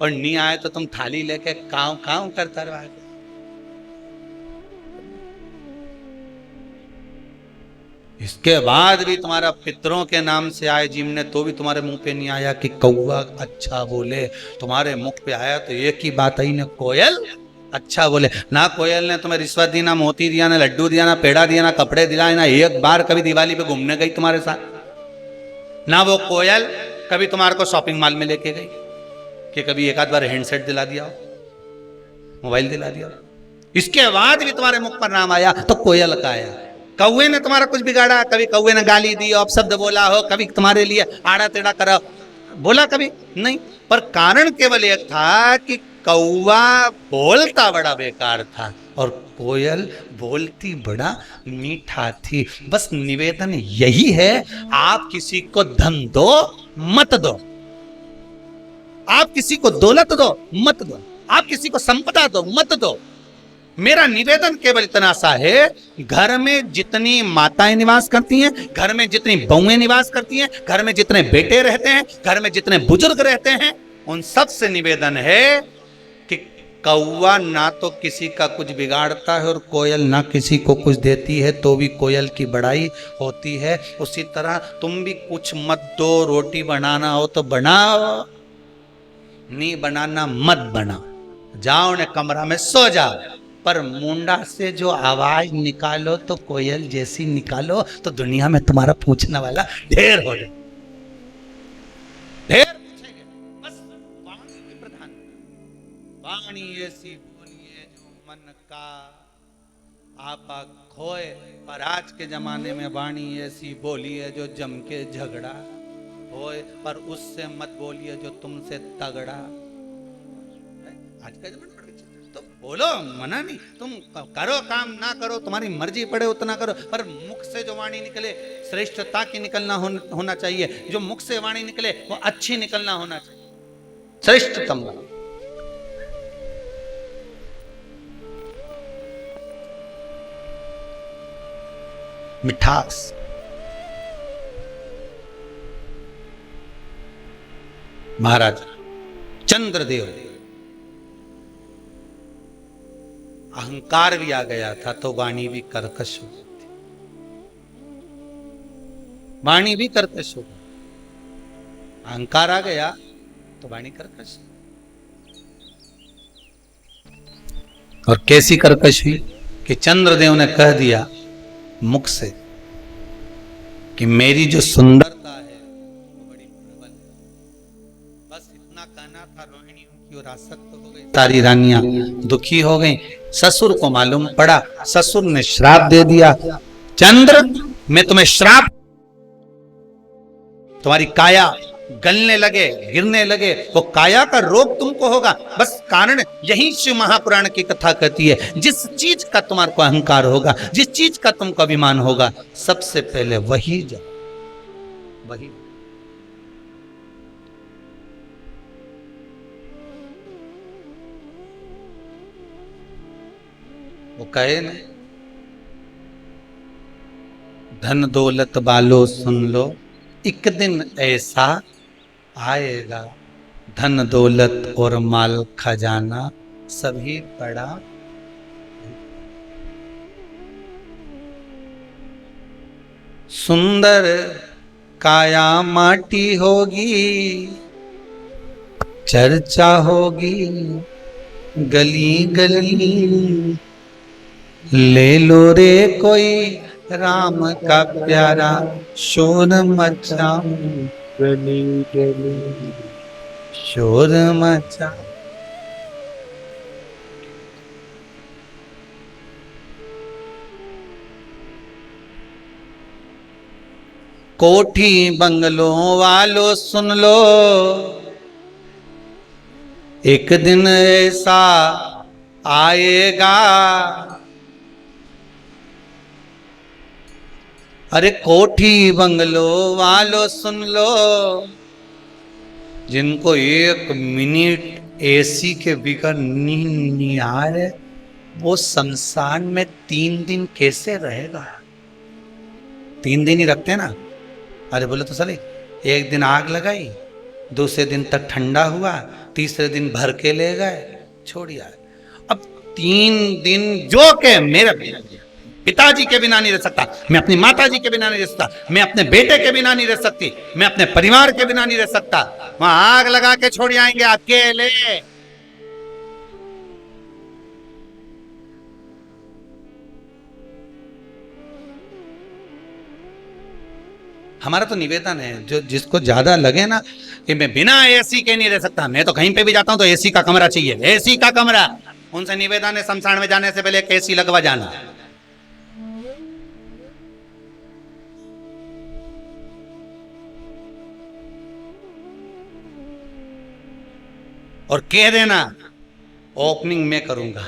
और नहीं आए तो तुम थाली लेके काव काव करता रहा। इसके बाद भी तुम्हारा पितरों के नाम से आए जीमने, तो भी तुम्हारे मुंह पे नहीं आया कि कौवा अच्छा बोले। तुम्हारे मुख पे आया तो एक ही बात आई, ने कोयल अच्छा बोले। ना कोयल ने तुम्हें रिश्वत दी, ना मोती दिया, ना लड्डू दिया, ना पेड़ा दिया, ना कपड़े दिलाए, ना एक बार कभी दिवाली पे घूमने गई तुम्हारे साथ। ना वो कोयल कभी तुम्हारे को शॉपिंग मॉल में लेके गई कि कभी एक आध बार हैंडसेट दिला दिया हो, मोबाइल दिला दिया हो। इसके बाद भी तुम्हारे मुख पर नाम आया तो कोयल का आया। कौवे ने तुम्हारा कुछ बिगाड़ा? कभी कौवे ने गाली दी, अपशब्द बोला हो, कभी तुम्हारे लिए आड़ा टेढ़ा करा बोला? कभी नहीं। पर कारण केवल एक था कि कौवा बोलता बड़ा बेकार था और कोयल बोलती बड़ा मीठा थी। बस निवेदन यही है, आप किसी को धन दो मत दो, आप किसी को दौलत दो मत दो, आप किसी को संपदा दो मत दो। मेरा निवेदन केवल इतना सा है, घर में जितनी माताएं निवास करती हैं, घर में जितनी बहुएं निवास करती हैं, घर में जितने बेटे रहते हैं, घर में जितने बुजुर्ग रहते हैं, उन सब से निवेदन है कि कौवा ना तो किसी का कुछ बिगाड़ता है और कोयल ना किसी को कुछ देती है, तो भी कोयल की बड़ाई होती है। उसी तरह तुम भी कुछ मत दो। रोटी बनाना हो तो बनाओ, नहीं बनाना मत बनाओ। जाओ ने कमरा में सो जाओ, पर मुंडा से जो आवाज निकालो तो कोयल जैसी निकालो, तो दुनिया में तुम्हारा पूछने वाला ढेर हो जाए, ढेर पूछेंगे। बस वाणी की प्रधान, वाणी ऐसी बोलिए जो मन का आपा खोए। पर आज के जमाने में वाणी ऐसी बोलिए जो जम के झगड़ा होए, पर उससे मत बोलिए जो तुमसे तगड़ा। आज का जमाना तो बोलो, मना नहीं, तुम करो काम ना करो तुम्हारी मर्जी पड़े उतना करो, पर मुख से जो वाणी निकले श्रेष्ठता की निकलना होना चाहिए। जो मुख से वाणी निकले वो अच्छी निकलना होना चाहिए, श्रेष्ठतम। मिठास। महाराज चंद्रदेव अहंकार भी आ गया था तो वाणी भी कर्कश हो गई थी, वाणी भी कर्कश हो गई। अहंकार आ गया तो वाणी कर्कश। और कैसी कर्कश हुई कि चंद्रदेव ने कह दिया मुख से कि मेरी जो सुंदरता है वो बड़ी प्रबल है। बस इतना कहना था, रोहिणी उनकी ओर आसक्त हो गई, सारी रानियां दुखी हो गई। ससुर को मालूम पड़ा, ससुर ने श्राप दे दिया, चंद्र मैं तुम्हें श्राप, तुम्हारी काया गलने लगे, गिरने लगे, वो काया का रोग तुमको होगा। बस कारण यही शिव महापुराण की कथा कहती है, जिस चीज का तुम्हारे को अहंकार होगा, जिस चीज का तुमको अभिमान होगा, सबसे पहले वही जाओ, वही। वो कहे न, धन दौलत वालो सुन लो, एक दिन ऐसा आएगा, धन दौलत और माल खजाना सभी पड़ा। सुंदर काया माटी होगी, चर्चा होगी गली गली, ले लो रे कोई राम का प्यारा, शोर मचा गली गली, शोर मचा। कोठी बंगलों वालों सुन लो, एक दिन ऐसा आएगा। अरे कोठी बंगलो वालों सुन लो, जिनको एक मिनट एसी के बगैर नींद नहीं आए, वो शमशान में 3 दिन कैसे रहेगा? 3 दिन ही रखते ना। अरे बोले तो सही, एक दिन आग लगाई, दूसरे दिन तक ठंडा हुआ, तीसरे दिन भर के ले गए, छोड़िया। अब 3 दिन जो के मेरे पिताजी के बिना नहीं रह सकता, मैं अपनी माताजी के बिना नहीं रह सकता, मैं अपने बेटे के बिना नहीं रह सकती, मैं अपने परिवार के बिना नहीं रह सकता। वहां आग लगा के छोड़ आएंगे अकेले। हमारा तो निवेदन है, जो जिसको ज्यादा लगे ना कि मैं बिना एसी के नहीं रह सकता, मैं तो कहीं पे भी जाता हूं तो एसी का कमरा चाहिए, एसी का कमरा, उनसे निवेदन है शमशान में जाने से पहले एक एसी लगवा जाना। और कह देना ओपनिंग में करूंगा,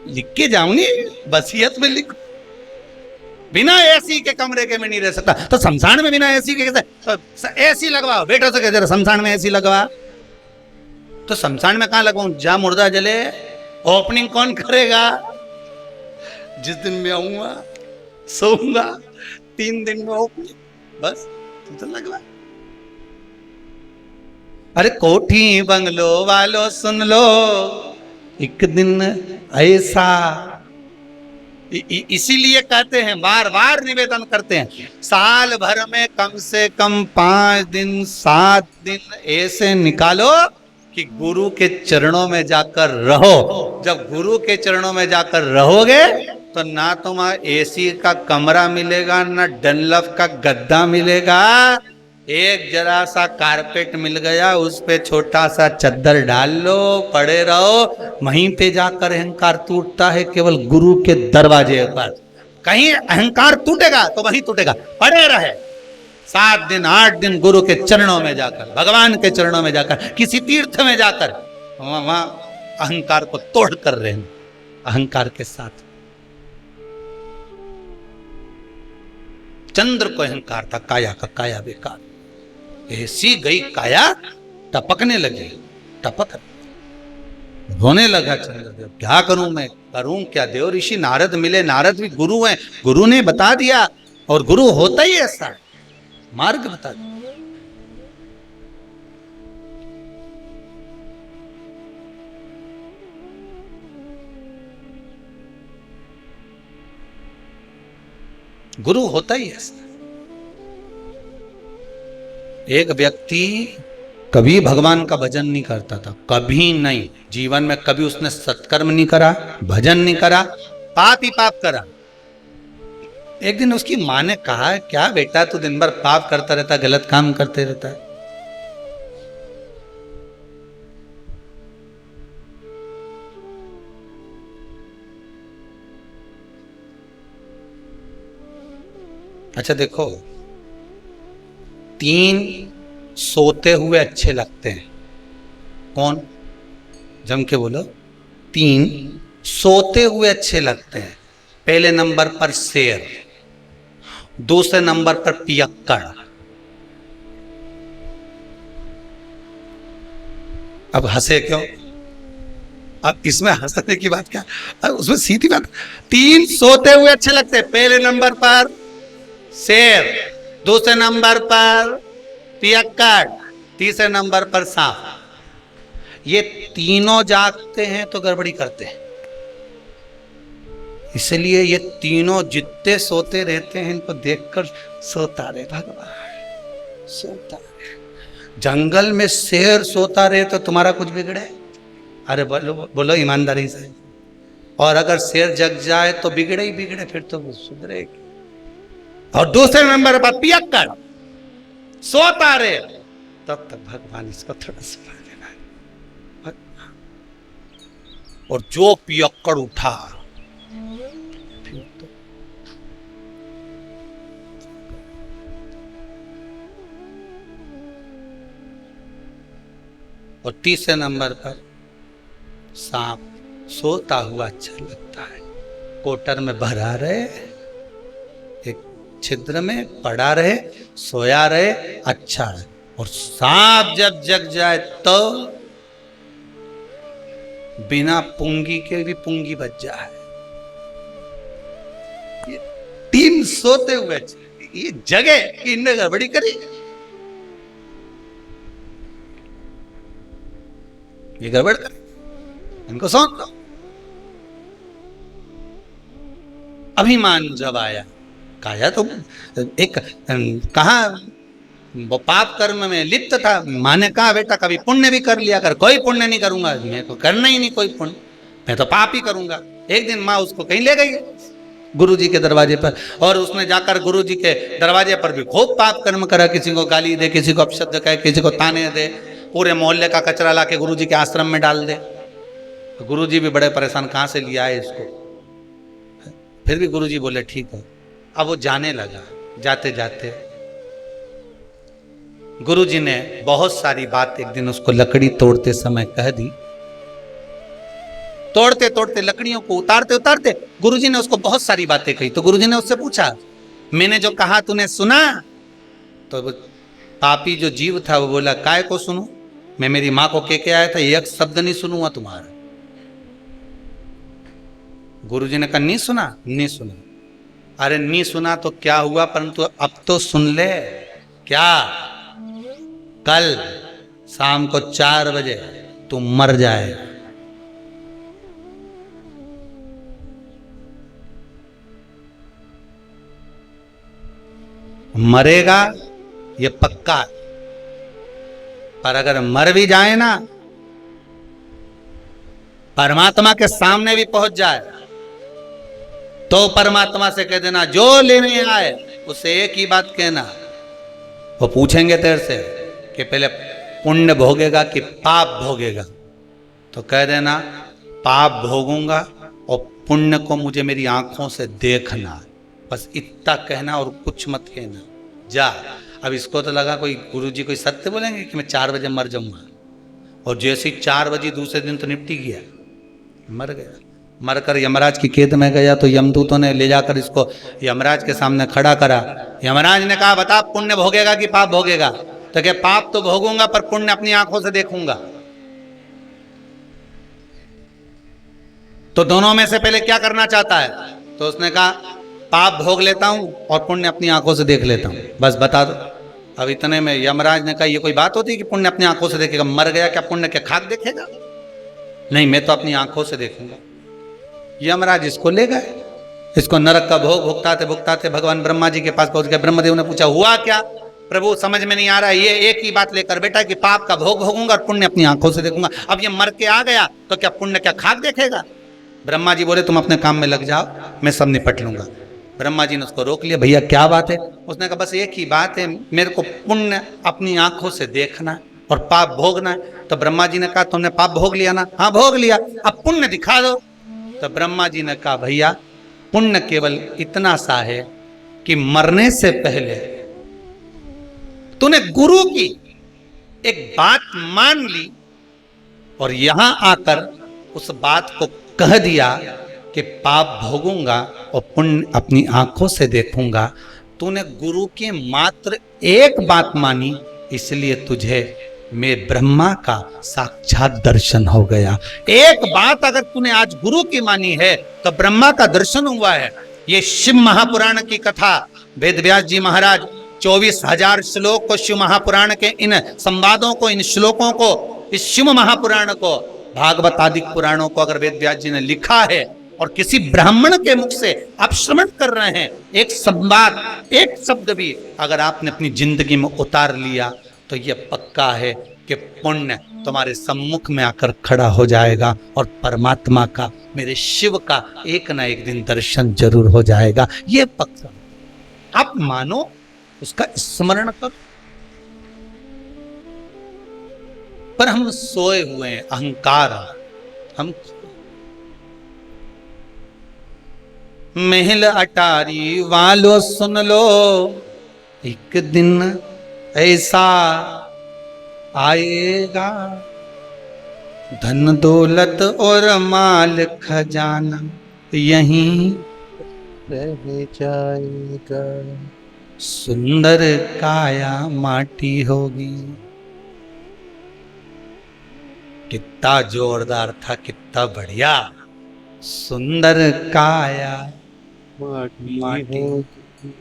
लिख के जाऊंगी, वसीयत में लिख, बिना एसी के कमरे के में नहीं रह सकता। तो शमशान में बिना एसी के कैसे? तो एसी लगवाओ, बेटो से कह जरा शमशान में एसी लगवा। तो शमशान में कहां लगवाऊं? जा मुर्दा जले, ओपनिंग कौन करेगा? जिस दिन मैं आऊंगा सोऊंगा, 3 दिन में ओपनिंग, बस तो लगवा। अरे कोठी बंगलो वालों सुन लो, एक दिन ऐसा, इसीलिए कहते हैं, बार बार निवेदन करते हैं, साल भर में कम से कम 5 दिन 7 दिन ऐसे निकालो कि गुरु के चरणों में जाकर रहो। जब गुरु के चरणों में जाकर रहोगे तो ना तुम्हारा एसी का कमरा मिलेगा, ना डनलप का गद्दा मिलेगा, एक जरा सा कारपेट मिल गया, उस पे छोटा सा चद्दर डाल लो, पड़े रहो। वहीं पे जाकर अहंकार टूटता है, केवल गुरु के दरवाजे पर। कहीं अहंकार टूटेगा तो वहीं टूटेगा, पड़े रहे 7 दिन 8 दिन गुरु के चरणों में जाकर, भगवान के चरणों में जाकर, किसी तीर्थ में जाकर, वहां अहंकार को तोड़ कर रहना, अहंकार के साथ। चंद्र को अहंकार था, काया का काया बेकार, ऐसी गई काया, टपकने लगी, टपक रोने लगा चंद्रदेव। क्या करूं मैं, करूं क्या? देव ऋषि नारद मिले, नारद भी गुरु हैं, गुरु ने बता दिया, और गुरु होता ही ऐसा है, मार्ग बता दिया। गुरु होता ही ऐसा। एक व्यक्ति कभी भगवान का भजन नहीं करता था, कभी नहीं, जीवन में कभी उसने सत्कर्म नहीं करा, भजन नहीं करा, पाप ही पाप करा। एक दिन उसकी मां ने कहा, क्या बेटा तू दिन भर पाप करता रहता, गलत काम करते रहता है। अच्छा देखो, 3 सोते हुए अच्छे लगते हैं। कौन? जम के बोलो। 3 सोते हुए अच्छे लगते हैं। पहले नंबर पर शेर, दूसरे नंबर पर पियक्कड़। अब हंसे क्यों? अब इसमें हंसने की बात क्या? अब उसमें सीधी बात, 3 सोते हुए अच्छे लगते हैं। पहले नंबर पर शेर, दूसरे नंबर पर पियक्कड़, तीसरे नंबर पर सांप। ये तीनों जागते हैं तो गड़बड़ी करते हैं। इसलिए ये तीनों जितने सोते रहते हैं, इनको देखकर सोता रहे भगवान, सोता रहे। जंगल में शेर सोता रहे तो तुम्हारा कुछ बिगड़े? अरे बोलो बोलो ईमानदारी से। और अगर शेर जग जाए तो बिगड़े ही बिगड़े, फिर तो सुधरेगी। और दूसरे नंबर पर पियक्कड़ सोता रहे, तब तक भगवान इसको थोड़ा सुना देना है। और जो पियक्कड़ उठा, फिर तो और तीसरे नंबर पर सांप सोता हुआ अच्छा लगता है। कोटर में भरा रहे, एक छिद्र में पड़ा रहे, सोया रहे, अच्छा है। और सांप जब जग जाए तो बिना पुंगी के भी पुंगी बच जाए। ये 3 सोते हुए ये जगे, इनने गड़बड़ी करी, ये गड़बड़ कर, इनको सौंप दो। अभिमान जब आया, कहा तो एक कहा वो पाप कर्म में लिप्त था। माँ ने कहा बेटा कभी पुण्य भी कर लिया कर। कोई पुण्य नहीं करूंगा, मैं तो करना ही नहीं कोई पुण्य, मैं तो पाप ही करूंगा। एक दिन माँ उसको कहीं ले गई गुरुजी के दरवाजे पर, और उसने जाकर गुरुजी के दरवाजे पर भी खूब पाप कर्म करा। किसी को गाली दे, किसी को अपशब्द कहे, किसी को ताने दे, पूरे मोहल्ले का कचरा ला के गुरुजी के आश्रम में डाल दे। तो गुरुजी भी बड़े परेशान, कहाँ से लिया है इसको। फिर भी गुरुजी बोले ठीक है। अब वो जाने लगा। जाते जाते गुरुजी ने बहुत सारी बात एक दिन उसको लकड़ी तोड़ते समय कह दी। तोड़ते तोड़ते लकड़ियों को उतारते उतारते गुरुजी ने उसको बहुत सारी बातें कही। तो गुरुजी ने उससे पूछा, मैंने जो कहा तूने सुना? तो पापी जो जीव था वो बोला, काय को सुनूं, मैं मेरी माँ को कह के आया था, एक शब्द नहीं सुनूंगा तुम्हारा। गुरुजी ने कहा नहीं सुना? नहीं सुना। अरे नहीं सुना तो क्या हुआ, परंतु अब तो सुन ले। क्या? कल शाम को 4 बजे तू मर जाएगा। मरेगा ये पक्का, पर अगर मर भी जाए ना, परमात्मा के सामने भी पहुंच जाए तो परमात्मा से कह देना जो लेने आए उसे एक ही बात कहना। वो पूछेंगे तेरे से कि पहले पुण्य भोगेगा कि पाप भोगेगा, तो कह देना पाप भोगूंगा और पुण्य को मुझे मेरी आंखों से देखना। बस इतना कहना और कुछ मत कहना। जा। अब इसको तो लगा कोई गुरुजी कोई सत्य बोलेंगे कि मैं 4 बजे मर जाऊंगा, और जैसे ही 4 बजे दूसरे दिन तो निपटी गया, मर गया। मरकर यमराज की कैद में गया तो यमदूतों ने ले जाकर इसको यमराज के सामने खड़ा करा। यमराज ने कहा बता पुण्य भोगेगा कि पाप भोगेगा? तो क्या पाप तो भोगूंगा पर पुण्य अपनी आंखों से देखूंगा। तो दोनों में से पहले क्या करना चाहता है? तो उसने कहा पाप भोग लेता हूं और पुण्य अपनी आंखों से देख लेता हूं, बस बता दो। अब इतने में यमराज ने कहा ये कोई बात होती है कि पुण्य अपनी आंखों से देखेगा? मर गया क्या पुण्य के खाक देखेगा? नहीं, मैं तो अपनी आंखों से देखूंगा। यमराज इसको ले गए इसको नरक का भोग भुगताते भुगताते भगवान ब्रह्मा जी के पास पहुंच गए। ब्रह्मदेव ने पूछा हुआ क्या? प्रभु समझ में नहीं आ रहा है। ये एक ही बात लेकर बेटा कि पाप का भोग भोगूंगा और पुण्य अपनी आंखों से देखूंगा। अब ये मर के आ गया तो क्या पुण्य क्या खाक देखेगा? ब्रह्मा जी बोले तुम अपने काम में लग जाओ, मैं सब निपट लूंगा। ब्रह्मा जी ने उसको रोक लिया, भैया क्या बात है? उसने कहा बस एक ही बात है, मेरे को पुण्य अपनी आंखों से देखना और पाप भोगना है। तो ब्रह्मा जी ने कहा तुमने पाप भोग लिया ना? हाँ भोग लिया, अब पुण्य दिखा दो। तो ब्रह्मा जी ने कहा भैया पुण्य केवल इतना सा है कि मरने से पहले तूने गुरु की एक बात मान ली और यहां आकर उस बात को कह दिया कि पाप भोगूंगा और पुण्य अपनी आंखों से देखूंगा। तूने गुरु की मात्र एक बात मानी, इसलिए तुझे मैं ब्रह्मा का साक्षात दर्शन हो गया। एक बात अगर तूने आज गुरु की मानी है तो ब्रह्मा का दर्शन हुआ है। ये शिव महापुराण की कथा वेद व्यास जी महाराज 24,000 श्लोक को, शिव महापुराण के इन संवादों को, इन श्लोकों को, इस शिव महापुराण को, भागवत आदि पुराणों को अगर वेद व्यास जी ने लिखा है और किसी ब्राह्मण के मुख से आप श्रवण कर रहे हैं, एक संवाद, एक शब्द भी अगर आपने अपनी जिंदगी में उतार लिया तो यह पक्का है कि पुण्य तुम्हारे सम्मुख में आकर खड़ा हो जाएगा और परमात्मा का, मेरे शिव का एक ना एक दिन दर्शन जरूर हो जाएगा। यह पक्का, आप मानो, उसका स्मरण करो। पर हम सोए हुए हैं, अहंकार हम। महल अटारी वालों सुन लो, एक दिन ऐसा आएगा, धन दौलत और माल खजाना यहीं रह जाएगा, सुंदर काया माटी होगी। कितना जोरदार था, कितना बढ़िया, सुंदर काया माटी होगी,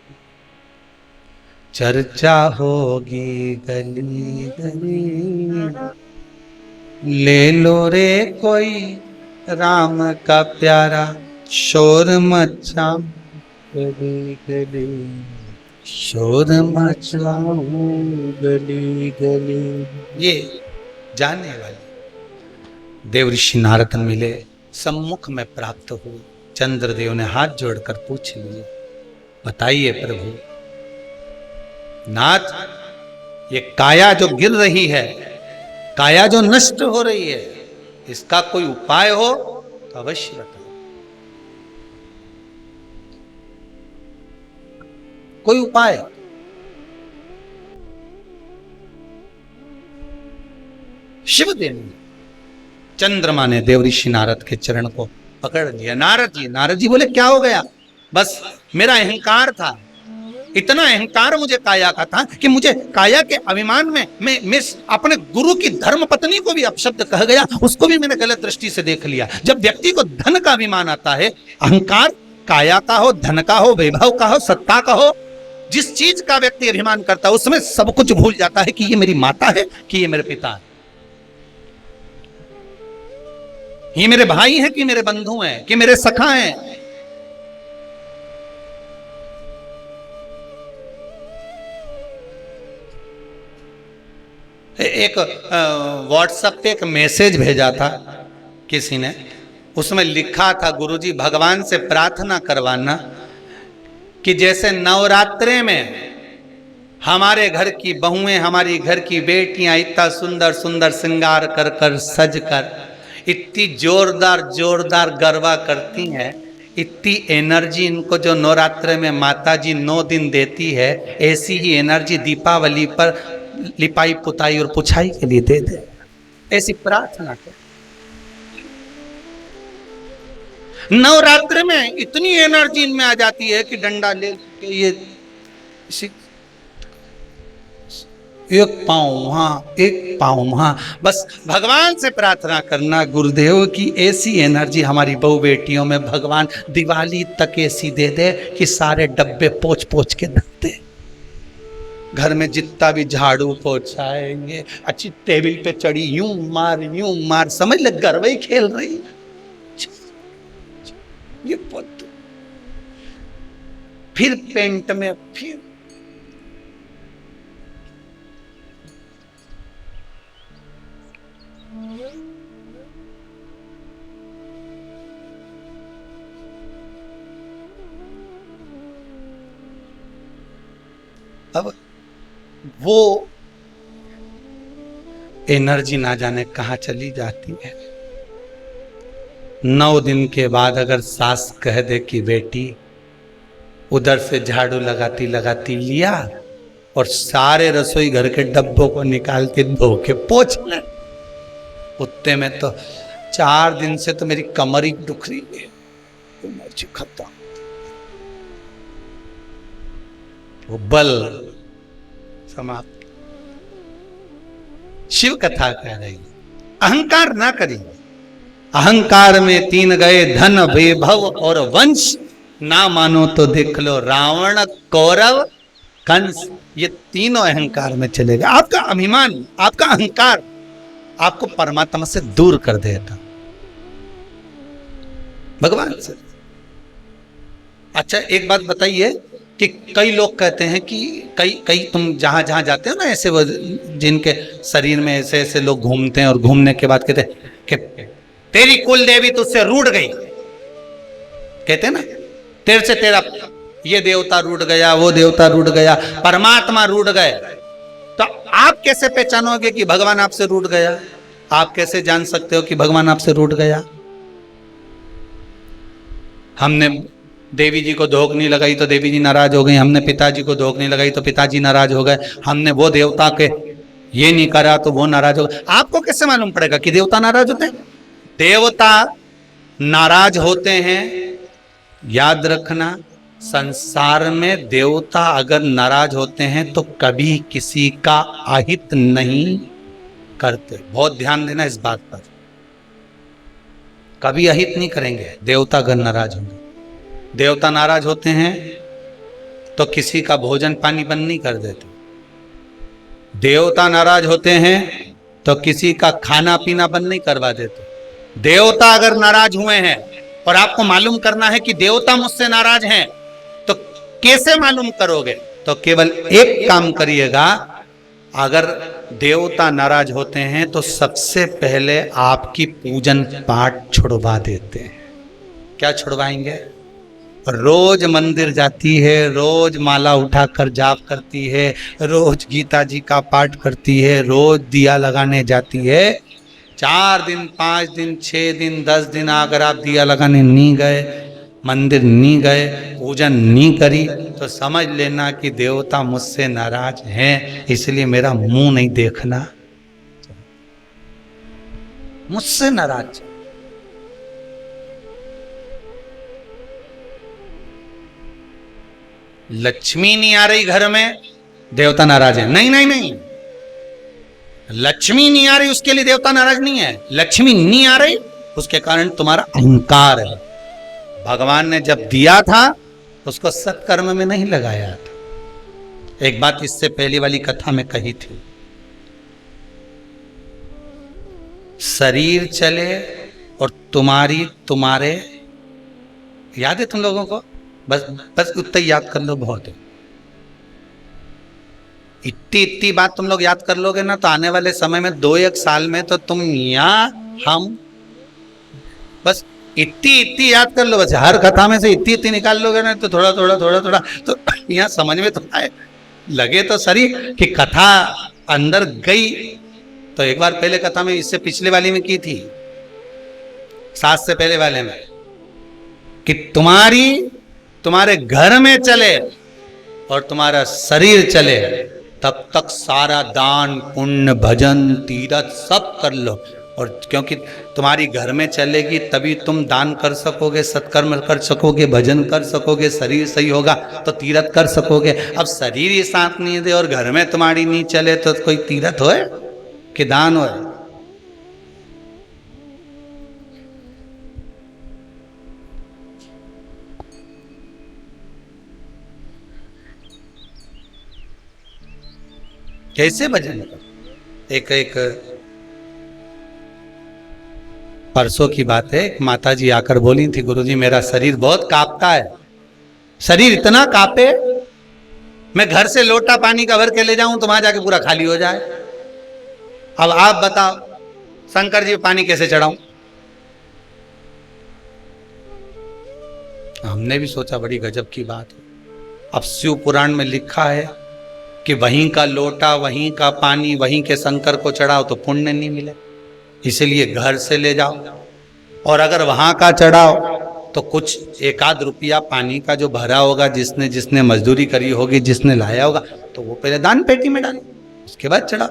चर्चा होगी गली गली, ले लो रे कोई राम का प्यारा, शोर मचा गली गली, शोर मचा गली गली। ये जाने वाली देव ऋषि नारद मिले, सम्मुख में प्राप्त हुए। चंद्रदेव ने हाथ जोड़कर पूछ लिए, बताइए प्रभु नाथ, ये काया जो गिर रही है, काया जो नष्ट हो रही है, इसका कोई उपाय हो तो अवश्य बताओ। कोई उपाय? शिवदेव ने, चंद्रमा ने देव ऋषि नारद के चरण को पकड़ लिया। नारद जी बोले क्या हो गया? बस मेरा अहंकार था, इतना अहंकार मुझे काया का था कि मुझे काया के अभिमान में मैं अपने गुरु की धर्म पत्नी को भी अपशब्द कह गया, उसको भी मैंने गलत दृष्टि से देख लिया। जब व्यक्ति को धन का अभिमान आता है, अहंकार काया का हो, धन का हो, वैभव का हो, सत्ता का हो, जिस चीज का व्यक्ति अभिमान करता है उसमें सब कुछ भूल जाता है कि ये मेरी माता है, कि ये मेरे पिता है, ये मेरे भाई हैं, कि मेरे बंधु हैं, कि मेरे सखा हैं। एक व्हाट्सएप पे एक मैसेज भेजा था किसी ने, उसमें लिखा था गुरुजी भगवान से प्रार्थना करवाना कि जैसे नवरात्रे में हमारे घर की बहुएं, हमारी घर की बेटियां इतना सुंदर सुंदर श्रृंगार कर कर सज कर इतनी जोरदार जोरदार गरबा करती हैं, इतनी एनर्जी इनको जो नवरात्रे में माता जी 9 दिन देती है, ऐसी ही एनर्जी दीपावली पर लिपाई पुताई और पुछाई के लिए दे दे। ऐसी प्रार्थना कर। नवरात्र में इतनी एनर्जी इनमें आ जाती है कि डंडा ले के ये एक पाँव वहां, एक पाँव वहां। बस भगवान से प्रार्थना करना गुरुदेव की ऐसी एनर्जी हमारी बहू बेटियों में भगवान दिवाली तक ऐसी दे दे कि सारे डब्बे पोंछ पोंछ के रख दे। घर में जितना भी झाड़ू पोछाएंगे, अच्छी टेबल पे चढ़ी यूं मार, समझ ले गरबा ही खेल रही। ये फिर पेंट में, फिर अब वो एनर्जी ना जाने कहां चली जाती है। 9 दिन के बाद अगर सास कह दे कि बेटी, उधर से झाड़ू लगाती लगाती लिया और सारे रसोई घर के डब्बों को निकाल के धो के पोंछ ले, उतने में तो 4 दिन से तो मेरी कमर ही दुख रही है, एनर्जी खत्म। वो बल समाप्त। शिव कथा कह रही, अहंकार ना करिए। अहंकार में 3 गए, धन वैभव और वंश, ना मानो तो देख लो रावण कौरव कंस। ये तीनों अहंकार में चले गए। आपका अभिमान, आपका अहंकार आपको परमात्मा से दूर कर देगा, भगवान से। अच्छा एक बात बताइए कि कई लोग कहते हैं कि कई तुम जहां जहां जाते हो ना, ऐसे वो जिनके शरीर में ऐसे ऐसे लोग घूमते हैं और घूमने के बाद कहते हैं कि तेरी कुल देवी तुझसे रूठ गई, कहते हैं ना, तेरे से तेरा ये देवता रूठ गया, वो देवता रूठ गया, परमात्मा रूठ गए। तो आप कैसे पहचानोगे कि भगवान आपसे रूठ गया? आप कैसे जान सकते हो कि भगवान आपसे रूठ गया? हमने देवी जी को धोख नहीं लगाई तो देवी जी नाराज हो गई, हमने पिताजी को धोख नहीं लगाई तो पिताजी नाराज हो गए, हमने वो देवता के ये नहीं करा तो वो नाराज हो गए। आपको कैसे मालूम पड़ेगा कि देवता नाराज होते हैं? देवता नाराज होते हैं, याद रखना, संसार में देवता अगर नाराज होते हैं तो कभी किसी का अहित नहीं करते। बहुत ध्यान देना इस बात पर, कभी अहित नहीं करेंगे देवता अगर नाराज होंगे। देवता नाराज होते हैं तो किसी का भोजन पानी बंद नहीं कर देते। देवता नाराज होते हैं तो किसी का खाना पीना बंद नहीं करवा देते। देवता अगर नाराज हुए हैं और आपको मालूम करना है कि देवता मुझसे नाराज हैं, तो कैसे मालूम करोगे? तो केवल एक काम करिएगा, अगर देवता नाराज होते हैं तो सबसे पहले आपकी पूजन पाठ छुड़वा देते हैं। क्या छुड़वाएंगे? रोज मंदिर जाती है, रोज माला उठाकर जाप करती है, रोज गीता जी का पाठ करती है, रोज दिया लगाने जाती है। 4 दिन 5 दिन 6 दिन 10 दिन अगर आप दिया लगाने नहीं गए, मंदिर नहीं गए, पूजन नहीं करी, तो समझ लेना कि देवता मुझसे नाराज हैं, इसलिए मेरा मुंह नहीं देखना, मुझसे नाराज। लक्ष्मी नहीं आ रही घर में, देवता नाराज है? नहीं नहीं नहीं, लक्ष्मी नहीं आ रही उसके लिए देवता नाराज नहीं है। लक्ष्मी नहीं आ रही उसके कारण तुम्हारा अहंकार है। भगवान ने जब दिया था उसको सत्कर्म में नहीं लगाया था। एक बात इससे पहली वाली कथा में कही थी, शरीर चले और तुम्हारे, याद है तुम लोगों को? बस उतना याद कर लो, बहुत है। इतनी बात तुम लोग याद कर लोगे ना, तो आने वाले समय में 2-1 साल में तो तुम या हम, बस इतनी याद कर लो। बस हर कथा में से इतनी निकाल लोगे ना, तो थोड़ा तो यहाँ समझ में तो आए, लगे तो सही कि कथा अंदर गई। तो एक बार पहले कथा में, इससे पिछले वाली में की थी, 7 से पहले वाले में, कि तुम्हारे घर में चले और तुम्हारा शरीर चले, तब तक सारा दान पुण्य भजन तीरथ सब कर लो। और क्योंकि तुम्हारी घर में चलेगी तभी तुम दान कर सकोगे, सत्कर्म कर सकोगे, भजन कर सकोगे, शरीर सही होगा तो तीरथ कर सकोगे। अब शरीर ही साथ नहीं दे और घर में तुम्हारी नहीं चले तो कोई तीरथ होए कि दान होए? कैसे भजन? एक परसों की बात है, एक माता जी आकर बोली थी, गुरुजी मेरा शरीर बहुत कांपता है, शरीर इतना कांपे, मैं घर से लोटा पानी का भर के ले जाऊं तो वहां जाके पूरा खाली हो जाए। अब आप बताओ शंकर जी पानी कैसे चढ़ाऊं? हमने भी सोचा बड़ी गजब की बात है। अब शिव पुराण में लिखा है कि वहीं का लोटा, वहीं का पानी, वहीं के शंकर को चढ़ाओ तो पुण्य नहीं मिले, इसलिए घर से ले जाओ। और अगर वहां का चढ़ाओ तो कुछ एक आध रुपया पानी का जो भरा होगा, जिसने जिसने मजदूरी करी होगी, जिसने लाया होगा, तो वो पहले दान पेटी में डालो, उसके बाद चढ़ाओ।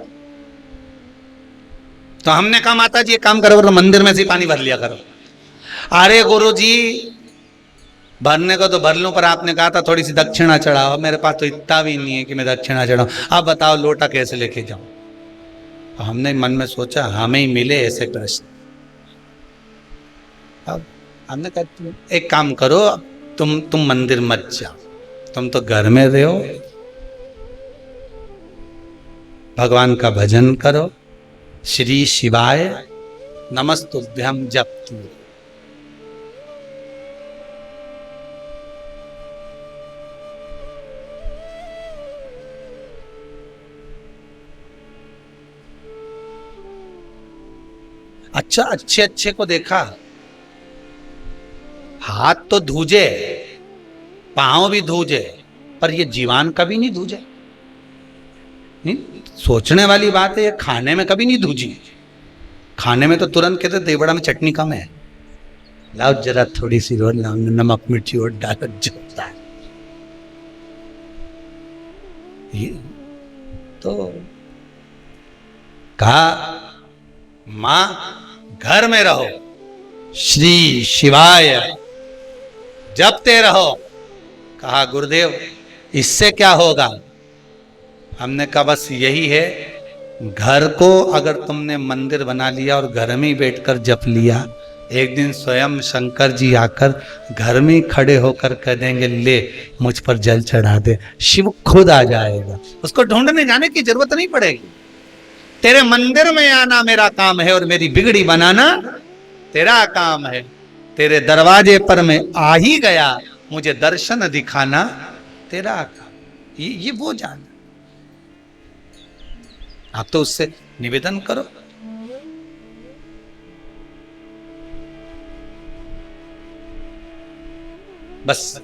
तो हमने कहा माता जी एक काम करो, मंदिर में से पानी भर लिया करो। अरे गुरु जी भरने को तो भर लूं, पर आपने कहा था थोड़ी सी दक्षिणा चढ़ाओ। मेरे पास तो इतना भी नहीं है कि मैं दक्षिणा चढ़ाऊं। आप बताओ लोटा कैसे लेके जाऊं? तो हमने मन में सोचा हमें ही मिले ऐसे कृष्ण। अब हमने कहा एक काम करो, तुम मंदिर मत जाओ, तुम तो घर में रहो, भगवान का भजन करो, श्री शिवाय नमस्तुभ्यम जपतु। अच्छा अच्छे अच्छे को देखा, हाथ तो धूजे, पांव भी धूजे, पर ये जीवान कभी नहीं धूजे। नहीं, सोचने वाली बात है, ये खाने में कभी नहीं धूजी। खाने में तो तुरंत कहते देवड़ा में चटनी कम है, लाओ जरा थोड़ी सी और लाओ, नमक मिर्ची और डालो, जोता है ये। तो कहा मां घर में रहो, श्री शिवाय जपते रहो। कहा गुरुदेव इससे क्या होगा? हमने कहा बस यही है, घर को अगर तुमने मंदिर बना लिया और घर में ही बैठकर जप लिया, एक दिन स्वयं शंकर जी आकर घर में ही खड़े होकर कह देंगे ले मुझ पर जल चढ़ा दे, शिव खुद आ जाएगा, उसको ढूंढने जाने की जरूरत नहीं पड़ेगी। तेरे मंदिर में आना मेरा काम है और मेरी बिगड़ी बनाना तेरा काम है। तेरे दरवाजे पर मैं आ ही गया, मुझे दर्शन दिखाना तेरा काम। ये वो जान, आप तो उससे निवेदन करो। बस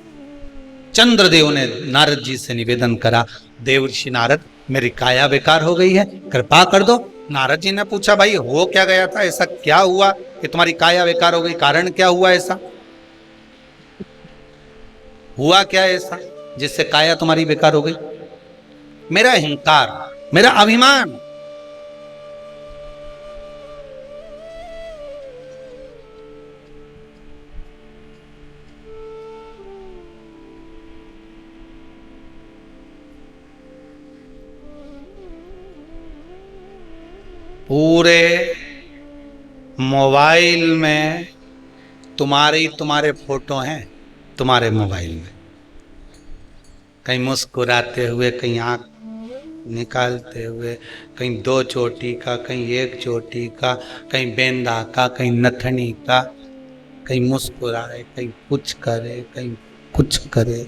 चंद्रदेव ने नारद जी से निवेदन करा, देवर्षि नारद मेरी काया बेकार हो गई है, कृपा कर दो। नारद जी ने पूछा भाई हो क्या गया था, ऐसा क्या हुआ कि तुम्हारी काया बेकार हो गई, कारण क्या हुआ, ऐसा हुआ क्या ऐसा जिससे काया तुम्हारी बेकार हो गई? मेरा अहंकार, मेरा अभिमान। पूरे मोबाइल में तुम्हारे फोटो हैं, तुम्हारे मोबाइल में, कहीं मुस्कुराते हुए, कहीं आंख निकालते हुए, कहीं दो चोटी का, कहीं एक चोटी का, कहीं बेंदा का, कहीं नथनी का, कहीं मुस्कुराए, कहीं कुछ करे, कहीं कुछ करे,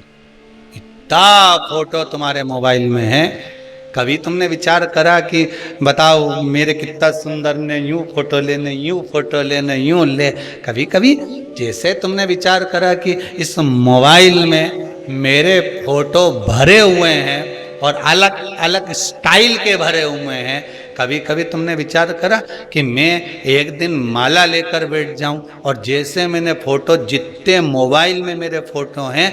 इतना फोटो तुम्हारे मोबाइल में है। कभी तुमने विचार करा कि बताओ मेरे कितना सुंदर ने यूं फोटो लेने, यूं फोटो लेने, यूं ले? कभी कभी जैसे तुमने विचार करा कि इस मोबाइल में मेरे फोटो भरे हुए हैं और अलग अलग स्टाइल के भरे हुए हैं, कभी कभी तुमने विचार करा कि मैं एक दिन माला लेकर बैठ जाऊं और जैसे मैंने फोटो, जितने मोबाइल में मेरे फोटो हैं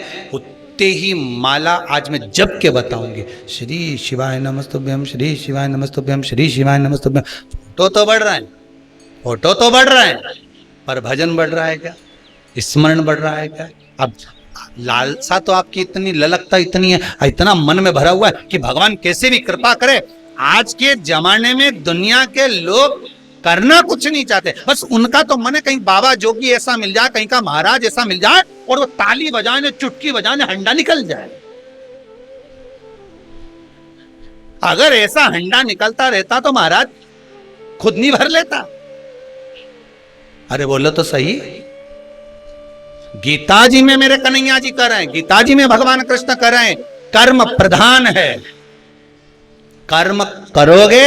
ही माला आज मैं जप के बताऊंगी, श्री शिवाय नमस्तुभ्यम, श्री शिवाय नमस्तुभ्यम, श्री शिवाय नमस्तुभ्यम। फोटो तो बढ़ रहा है, फोटो तो बढ़ रहा है, पर भजन बढ़ रहा है क्या? स्मरण बढ़ रहा है क्या? अब लालसा तो आपकी इतनी, ललकता इतनी है, इतना मन में भरा हुआ है कि भगवान कैसे भी कृपा करे। आज के जमाने में दुनिया के लोग करना कुछ नहीं चाहते, बस उनका तो मन है कहीं बाबा जोगी ऐसा मिल जाए, कहीं का महाराज ऐसा मिल जाए और वो ताली बजाने, चुटकी बजाने, हंडा निकल जाए। अगर ऐसा हंडा निकलता रहता तो महाराज खुद नहीं भर लेता। अरे बोलो तो सही, गीता जी में मेरे कन्हैया जी कर रहे हैं, गीता जी में भगवान कृष्ण कर रहे हैं, कर्म प्रधान है। कर्म करोगे,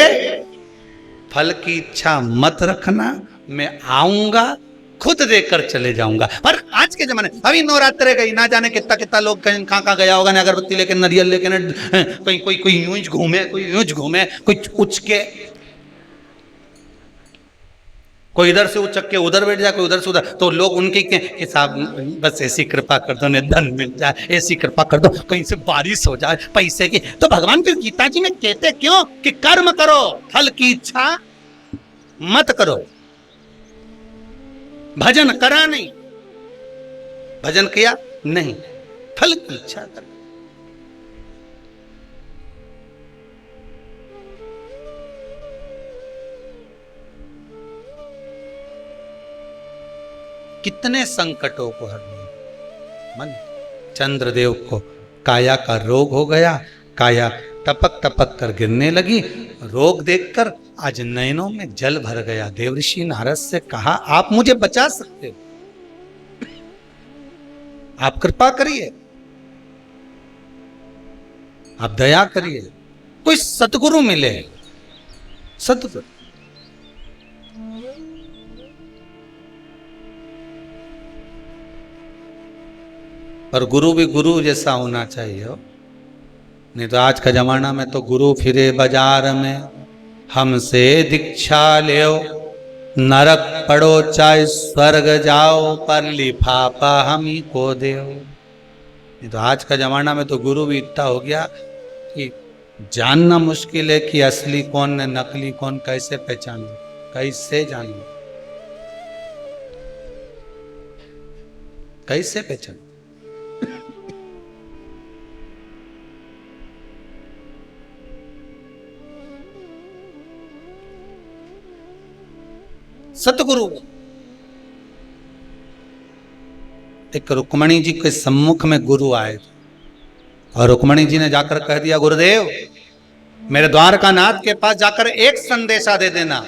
फल की इच्छा मत रखना, मैं आऊंगा खुद देकर चले जाऊंगा। पर आज के जमाने, अभी नवरात्रे गई, ना जाने कितना कितना लोग कहीं कहां गया होगा ना, अगरबत्ती लेके, नरियल लेके, कहीं कोई कोई यूं ही घूमे, कोई यूं ही घूमे, कोई उच के, कोई इधर से उचक के उधर बैठ जाए, कोई उधर से उधर, तो लोग उनके के साहब बस ऐसी कृपा कर दो, ने धन मिल जाए, ऐसी कृपा कर दो, कहीं से बारिश हो जाए पैसे की। तो भगवान की गीता जी में कहते क्यों कि कर्म करो, फल की इच्छा मत करो। भजन करा नहीं, भजन किया नहीं, फल की इच्छा करो। कितने संकटों को हरने मन। चंद्रदेव को काया का रोग हो गया, काया टपक टपक कर गिरने लगी, रोग देखकर आज नयनों में जल भर गया। देवऋषि नारद से कहा, आप मुझे बचा सकते हो, आप कृपा करिए, आप दया करिए, कोई सतगुरु मिले। सतगुरु पर गुरु भी गुरु जैसा होना चाहिए हो। नहीं तो आज का जमाना में तो गुरु फिरे बाजार में, हमसे दीक्षा ले, नरक पड़ो चाहे स्वर्ग जाओ, पर लिफाफा हम ही को दे। नहीं तो आज का जमाना में तो गुरु भी इतना हो गया कि जानना मुश्किल है कि असली कौन है नकली कौन, कैसे पहचान लो, कैसे जान लो, कैसे पहचान। सतगुरु एक रुक्मणी जी के सम्मुख में गुरु आए और रुक्मणी जी ने जाकर कह दिया, गुरुदेव मेरे द्वारकानाथ के पास जाकर एक संदेशा दे देना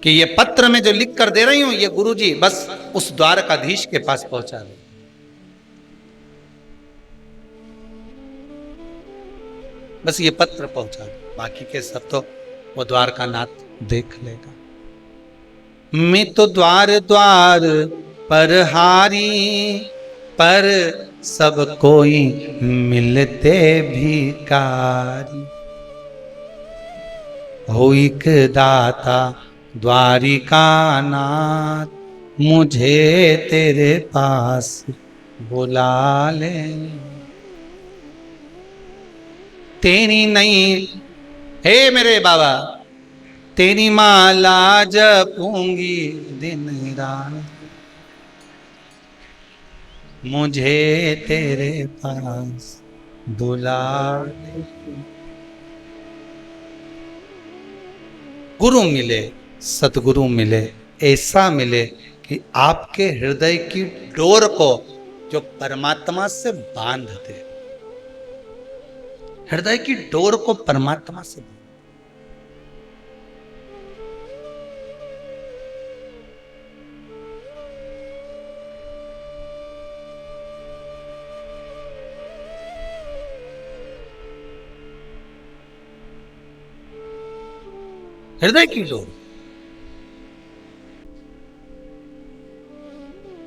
कि ये पत्र में जो लिख कर दे रही हूं ये गुरुजी बस उस द्वारकाधीश के पास पहुंचा दे। बस ये पत्र पहुंचा दे, बाकी के सब तो वो द्वारकानाथ देख लेगा। मैं तो द्वार द्वार पर हारी, पर सब कोई मिलते भिकारी। हो एक दाता द्वारिका नाथ, मुझे तेरे पास बुला ले। तेरी नहीं, हे मेरे बाबा, तेरी माला जपूंगी दिन रात, मुझे तेरे पास बुला ले। गुरु मिले, सतगुरु मिले, ऐसा मिले कि आपके हृदय की डोर को जो परमात्मा से बांध दे, हृदय की डोर को परमात्मा से बांध। हृदय की डोर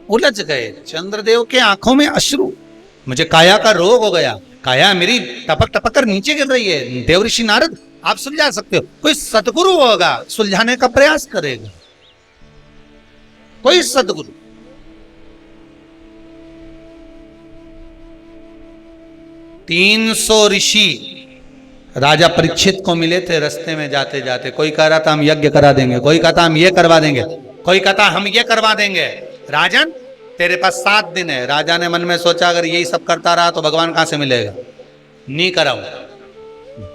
उलझ गए। चंद्रदेव के आंखों में अश्रु, मुझे काया का रोग हो गया, काया मेरी टपक टपक कर नीचे गिर रही है। देवऋषि नारद आप सुलझा सकते हो, कोई सतगुरु होगा सुलझाने का प्रयास करेगा, कोई सतगुरु। तीन 300 ऋषि राजा परीक्षित को मिले थे रास्ते में जाते जाते। कोई कह रहा था हम यज्ञ करा देंगे, कोई कहता हम ये करवा देंगे, कोई कहता हम ये करवा देंगे। राजन तेरे पास 7 दिन है। राजा ने मन में सोचा अगर यही सब करता रहा तो भगवान कहां से मिलेगा, नहीं कराऊं।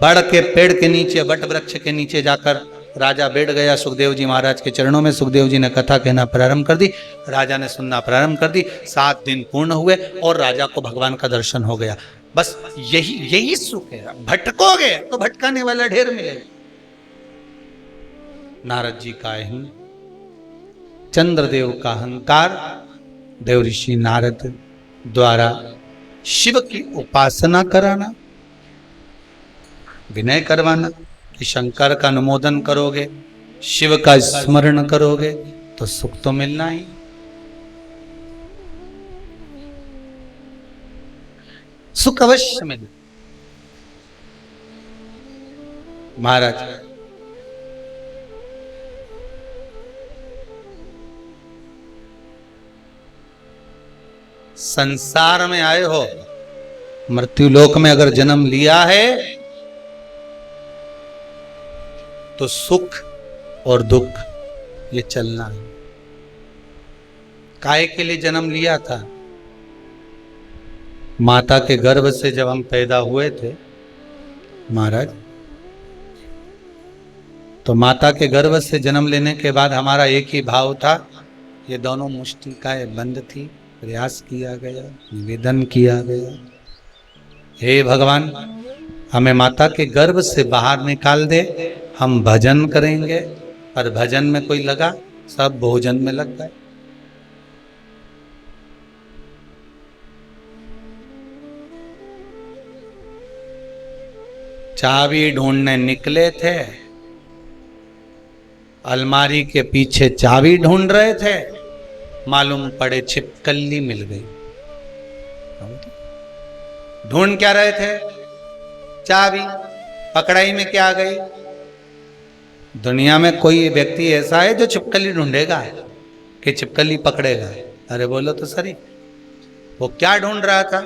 बड़ के पेड़ के नीचे, वट वृक्ष के नीचे जाकर राजा बैठ गया सुखदेव जी महाराज के चरणों में। सुखदेव जी ने कथा कहना प्रारंभ कर दी, राजा ने सुनना प्रारंभ कर दी। 7 दिन पूर्ण हुए और राजा को भगवान का दर्शन हो गया। बस यही सुख है। भटकोगे तो भटकाने वाला ढेर मिलेगा। नारद जी का अहंकार, चंद्रदेव का अहंकार देव ऋषि नारद द्वारा शिव की उपासना कराना, विनय करवाना कि शंकर का अनुमोदन करोगे, शिव का स्मरण करोगे तो सुख तो मिलना ही। सुख अवश्य मिले। महाराज संसार में आए हो, मृत्युलोक में अगर जन्म लिया है तो सुख और दुख ये चलना है। काहे के लिए जन्म लिया था? माता के गर्भ से जब हम पैदा हुए थे महाराज, तो माता के गर्भ से जन्म लेने के बाद हमारा एक ही भाव था, ये दोनों मुष्टिकाएं बंद थी, प्रयास किया गया, निवेदन किया गया, हे भगवान हमें माता के गर्भ से बाहर निकाल दे, हम भजन करेंगे। पर भजन में कोई लगा, सब भोजन में लग गए। चाबी ढूंढने निकले थे, अलमारी के पीछे चाबी ढूंढ रहे थे, मालूम पड़े छिपकली मिल गई। ढूंढ क्या रहे थे? चाबी। पकड़ाई में क्या आ गई? दुनिया में कोई व्यक्ति ऐसा है जो छिपकली ढूंढेगा कि छिपकली पकड़ेगा? अरे बोलो तो सही। वो क्या ढूंढ रहा था?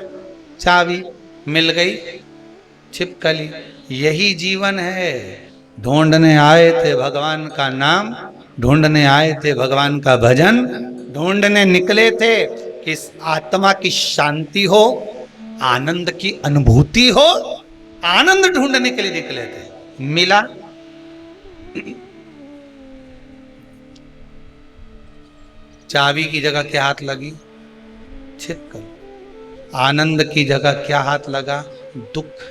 चाबी। मिल गई छिपकली। यही जीवन है। ढूंढने आए थे भगवान का नाम, ढूंढने आए थे भगवान का भजन, ढूंढने निकले थे कि इस आत्मा की शांति हो, आनंद की अनुभूति हो, आनंद ढूंढने के लिए निकले थे। मिला? चाबी की जगह क्या हाथ लगी? छिपकली। आनंद की जगह क्या हाथ लगा? दुख।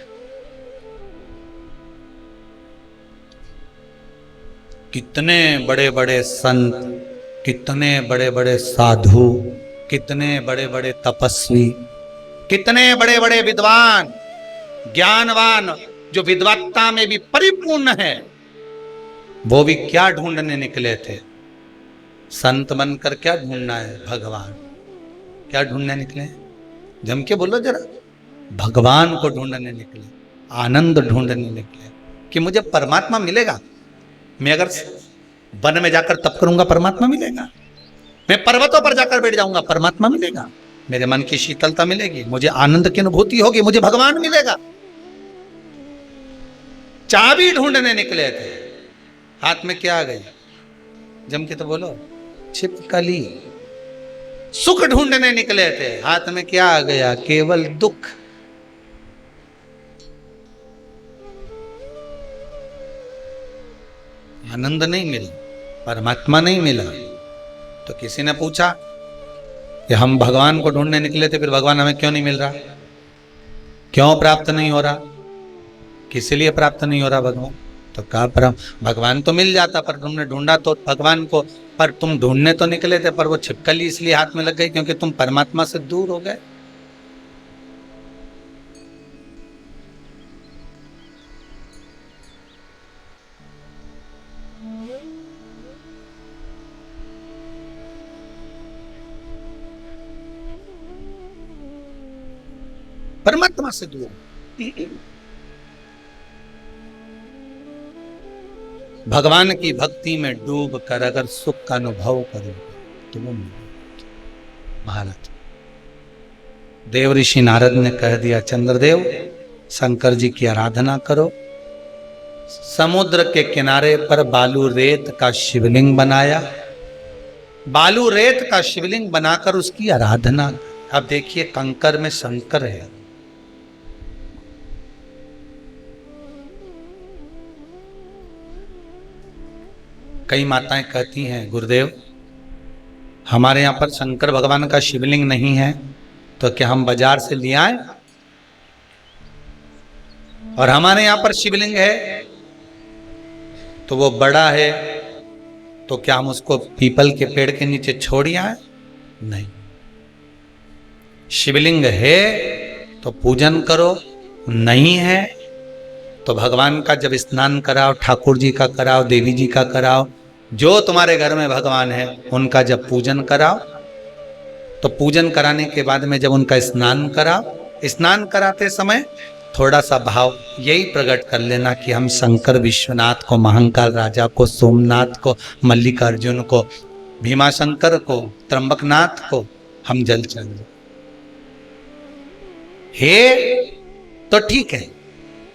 कितने बड़े बड़े संत, कितने बड़े बड़े साधु, कितने बड़े बड़े तपस्वी, कितने बड़े बड़े विद्वान, ज्ञानवान, जो विद्वत्ता में भी परिपूर्ण है, वो भी क्या ढूंढने निकले थे? संत बनकर क्या ढूंढना है? भगवान। क्या ढूंढने निकले? जम के बोलो जरा। भगवान को ढूंढने निकले, आनंद ढूंढने निकले कि मुझे परमात्मा मिलेगा। मैं अगर वन में जाकर तप करूंगा परमात्मा मिलेगा, मैं पर्वतों पर जाकर बैठ जाऊंगा परमात्मा मिलेगा, मेरे मन की शीतलता मिलेगी, मुझे आनंद की अनुभूति होगी, मुझे भगवान मिलेगा। चाबी ढूंढने निकले थे, हाथ में क्या आ गई? जम के तो बोलो। छिपकली। सुख ढूंढने निकले थे, हाथ में क्या आ गया? केवल दुख। आनंद नहीं मिला, परमात्मा नहीं मिला। तो किसी ने पूछा कि हम भगवान को ढूंढने निकले थे, फिर भगवान हमें क्यों नहीं मिल रहा? क्यों प्राप्त नहीं हो रहा? किस लिए प्राप्त नहीं हो रहा भगवान? तो कहा भगवान तो मिल जाता, पर तुमने ढूंढा तो भगवान को, पर तुम ढूंढने तो निकले थे, पर वो छिपकली इसलिए हाथ में लग गई क्योंकि तुम परमात्मा से दूर हो गए। परमात्मा से दूर। भगवान की भक्ति में डूब कर अगर सुख का अनुभव करोगे तो वो महाराज देव ऋषि नारद ने कह दिया, चंद्रदेव शंकर जी की आराधना करो। समुद्र के किनारे पर बालू रेत का शिवलिंग बनाया, बालू रेत का शिवलिंग बनाकर उसकी आराधना। अब देखिए कंकर में शंकर है। कई माताएं कहती हैं, गुरुदेव हमारे यहाँ पर शंकर भगवान का शिवलिंग नहीं है, तो क्या हम बाजार से ले आए? और हमारे यहाँ पर शिवलिंग है तो वो बड़ा है, तो क्या हम उसको पीपल के पेड़ के नीचे छोड़ आए? नहीं। शिवलिंग है तो पूजन करो, नहीं है तो भगवान का जब स्नान कराओ, ठाकुर जी का कराओ, देवी जी का कराओ, जो तुम्हारे घर में भगवान है उनका जब पूजन कराओ, तो पूजन कराने के बाद में जब उनका स्नान कराओ, स्नान कराते समय थोड़ा सा भाव यही प्रकट कर लेना कि हम शंकर विश्वनाथ को, महाकाल राजा को, सोमनाथ को, मल्लिकार्जुन को, भीमाशंकर को, त्र्यंबकनाथ को हम जल चढ़ाएं। हे तो ठीक है,